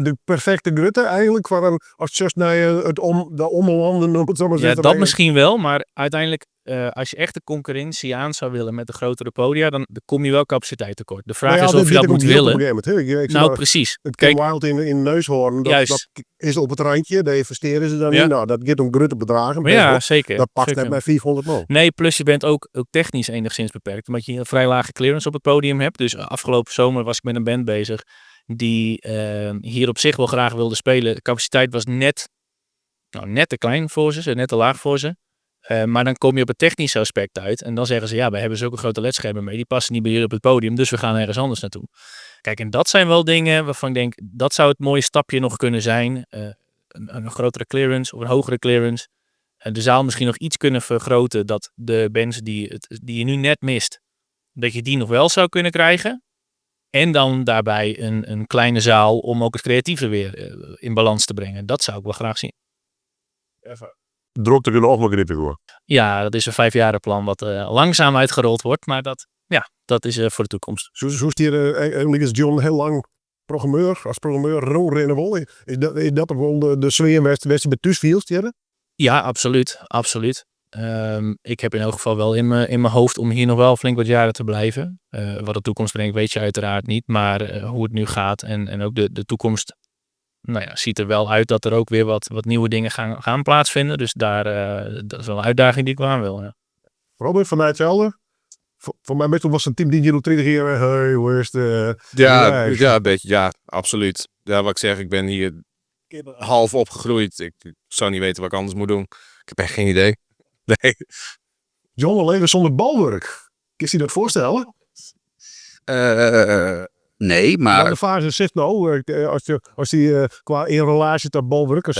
de perfecte grutte eigenlijk. Als je just naar de omlanden, om het zo maar ja, zeggen. dat misschien wel, maar uiteindelijk, als je echt de concurrentie aan zou willen met de grotere podia, dan kom je wel capaciteit tekort. De vraag is of je dat moet willen. Nou, precies. Het Kijk, Ken Wild in Neushoorn, Juist. dat is op het randje, daar investeren ze dan Ja. in. Nou, dat gaat om grutte bedragen. maar ja, best wel. zeker. Dat past zeker. net bij 400 man. Nee, plus je bent ook technisch enigszins beperkt. Omdat je een vrij lage clearance op het podium hebt. Dus afgelopen zomer was ik met een band bezig die hier op zich wel graag wilde spelen. De capaciteit was net te klein voor ze, net te laag voor ze. Maar dan kom je op het technische aspect uit. En dan zeggen ze, ja, we hebben zulke grote ledschermen mee. Die passen niet bij jullie op het podium, dus we gaan ergens anders naartoe. Kijk, en dat zijn wel dingen waarvan ik denk, dat zou het mooie stapje nog kunnen zijn. Een grotere clearance of een hogere clearance. De zaal misschien nog iets kunnen vergroten, dat de bands die je nu net mist, dat je die nog wel zou kunnen krijgen. En dan daarbij een kleine zaal om ook het creatieve weer in balans te brengen. Dat zou ik wel graag zien. Druk te kunnen opgegrippen hoor. Ja, dat is een 5-jarenplan wat langzaam uitgerold wordt. Maar dat is voor de toekomst. Zo is hier eigenlijk is John heel lang als programmeur rondrennen wil. Is dat toch wel de sfeer waar je met thuis viel? Ja, absoluut. Ik heb in elk geval wel in mijn hoofd om hier nog wel flink wat jaren te blijven. Wat de toekomst brengt weet je uiteraard niet. Maar hoe het nu gaat en ook de toekomst ziet er wel uit dat er ook weer wat nieuwe dingen gaan plaatsvinden. Dus dat is wel een uitdaging die ik wel aan wil. Ja. Robert, van mij hetzelfde? Voor mij meestal was een team die hier 20 jaar. Hey, hoe is het? Ja, een beetje. Ja, absoluut. Ja, wat ik zeg, ik ben hier half opgegroeid. Ik zou niet weten wat ik anders moet doen. Ik heb echt geen idee. Nee. John, een leven zonder balwerk. Kun je dat voorstellen? Nee, maar... De fase zegt als die qua in relatie tot balwerkers...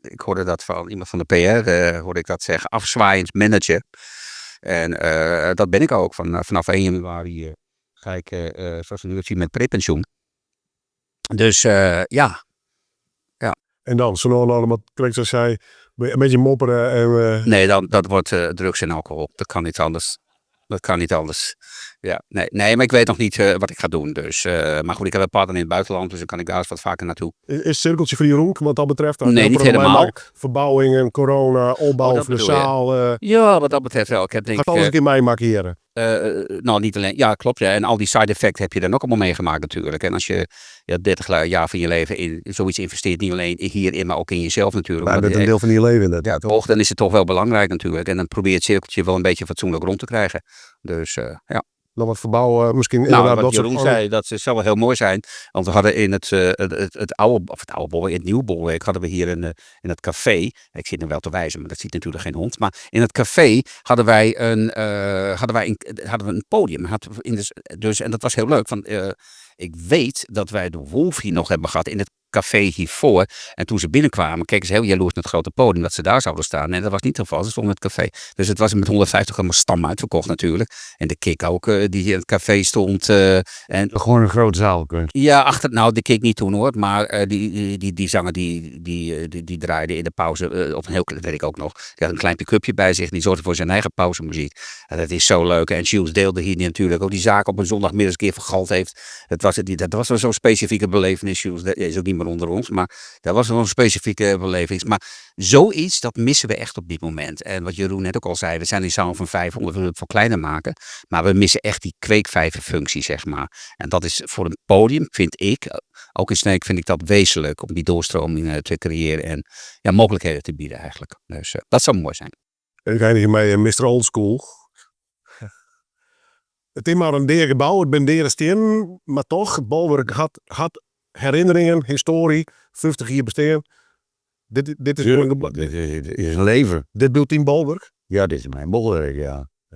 Ik hoorde dat van iemand van de PR, hoorde ik dat zeggen. Afzwaaiend manager. En dat ben ik ook. Vanaf 1 januari ga ik, zoals we nu zien, met prepensioen. Dus ja. En dan, zo allemaal klinkt zoals jij, een beetje mopperen en... Nee, dat wordt drugs en alcohol. Dat kan niet anders. Ja, nee, maar ik weet nog niet wat ik ga doen. Dus, maar goed, ik heb een partner in het buitenland, dus dan kan ik daar eens wat vaker naartoe. Is het cirkeltje voor Jeroen, wat dat betreft? Nee, niet helemaal. Verbouwingen, corona, opbouw van de zaal. Ja, wat dat betreft wel. Ik heb denk gaat alles een keer mij markeren. Niet alleen. Ja, klopt. Ja. En al die side effects heb je dan ook allemaal meegemaakt natuurlijk. En als je 30 jaar van je leven in zoiets investeert, niet alleen hierin, maar ook in jezelf natuurlijk. Maar dat is een deel van je leven. Ja, toch, dan is het toch wel belangrijk natuurlijk. En dan probeer je het cirkeltje wel een beetje fatsoenlijk rond te krijgen. Dus ja. Dan wat verbouwen, misschien inderdaad. Wat Jeroen zei, dat zou wel heel mooi zijn. Want we hadden in het nieuwe Bolwerk hadden we hier in het café. Ik zit nu wel te wijzen, maar dat ziet natuurlijk geen hond. Maar in het café hadden we een podium. Dus, en dat was heel leuk. Ik weet dat wij de Wolf hier nog hebben gehad in het café hiervoor. En toen ze binnenkwamen, keken ze heel jaloers naar het grote podium dat ze daar zouden staan. En dat was niet het geval. Ze stonden in het café. Dus het was met 150 helemaal stam uitverkocht natuurlijk. En de Kik ook, die in het café stond. Gewoon een grote zaal. Ja, de Kik niet toen hoor. Maar die zanger die draaide in de pauze op een heel klein, weet ik ook nog. Die had een klein pick-upje bij zich. Die zorgde voor zijn eigen pauzemuziek. En dat is zo leuk. En Jules deelde hier natuurlijk ook die zaak op een zondagmiddag een keer vergald heeft. Dat was wel zo'n specifieke belevenis. Jules is ook niet meer onder ons. Maar dat was wel een specifieke beleving. Maar zoiets, dat missen we echt op dit moment. En wat Jeroen net ook al zei, we zijn die zaal van 500, we willen het voor kleiner maken. Maar we missen echt die kweekvijverfunctie, zeg maar. En dat is voor een podium, vind ik, ook in Sneek vind ik dat wezenlijk om die doorstroming te creëren en mogelijkheden te bieden eigenlijk. Dus dat zou mooi zijn. En ik eindig mee Mr. Oldschool. Het is maar een deer gebouw, het ben deren steen, maar toch, het bolwerk had herinneringen, historie, 50 jaar bestaan. Dit is een leven. Dit beeld in bolwerk. Ja, dit is mijn bolwerk,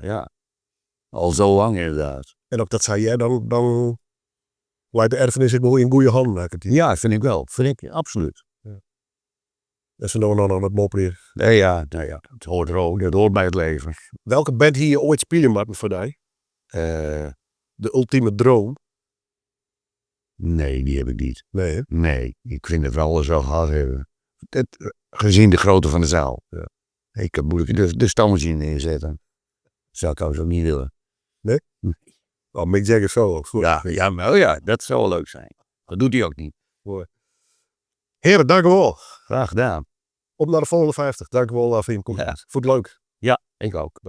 ja. Al zo lang inderdaad. En ook dat zei jij, dan lijkt de erfenis ik wel in goede handen. Ja, vind ik wel. Vind ik absoluut. Ja. Dat is nog aan het mopperen. Nee, ja, het hoort er ook. Dat hoort bij het leven. Welke band hier ooit spelen Martin voor jou? De ultieme droom. Nee, die heb ik niet. Nee, hè? Nee, ik vind het wel zo gehad hebben. Gezien de grootte van de zaal. Ja. Ik heb moeilijk de stammetje neerzetten. Zou ik ook niet willen. Nee? Oh, Mick Jagger zo ook. Ja, dat zou wel leuk zijn. Dat doet hij ook niet. Mooi. Heren, dank u wel. Graag gedaan. Op naar de volgende 50. Dank u wel voor je komst. Ja. Vond het leuk. Ja, ik ook.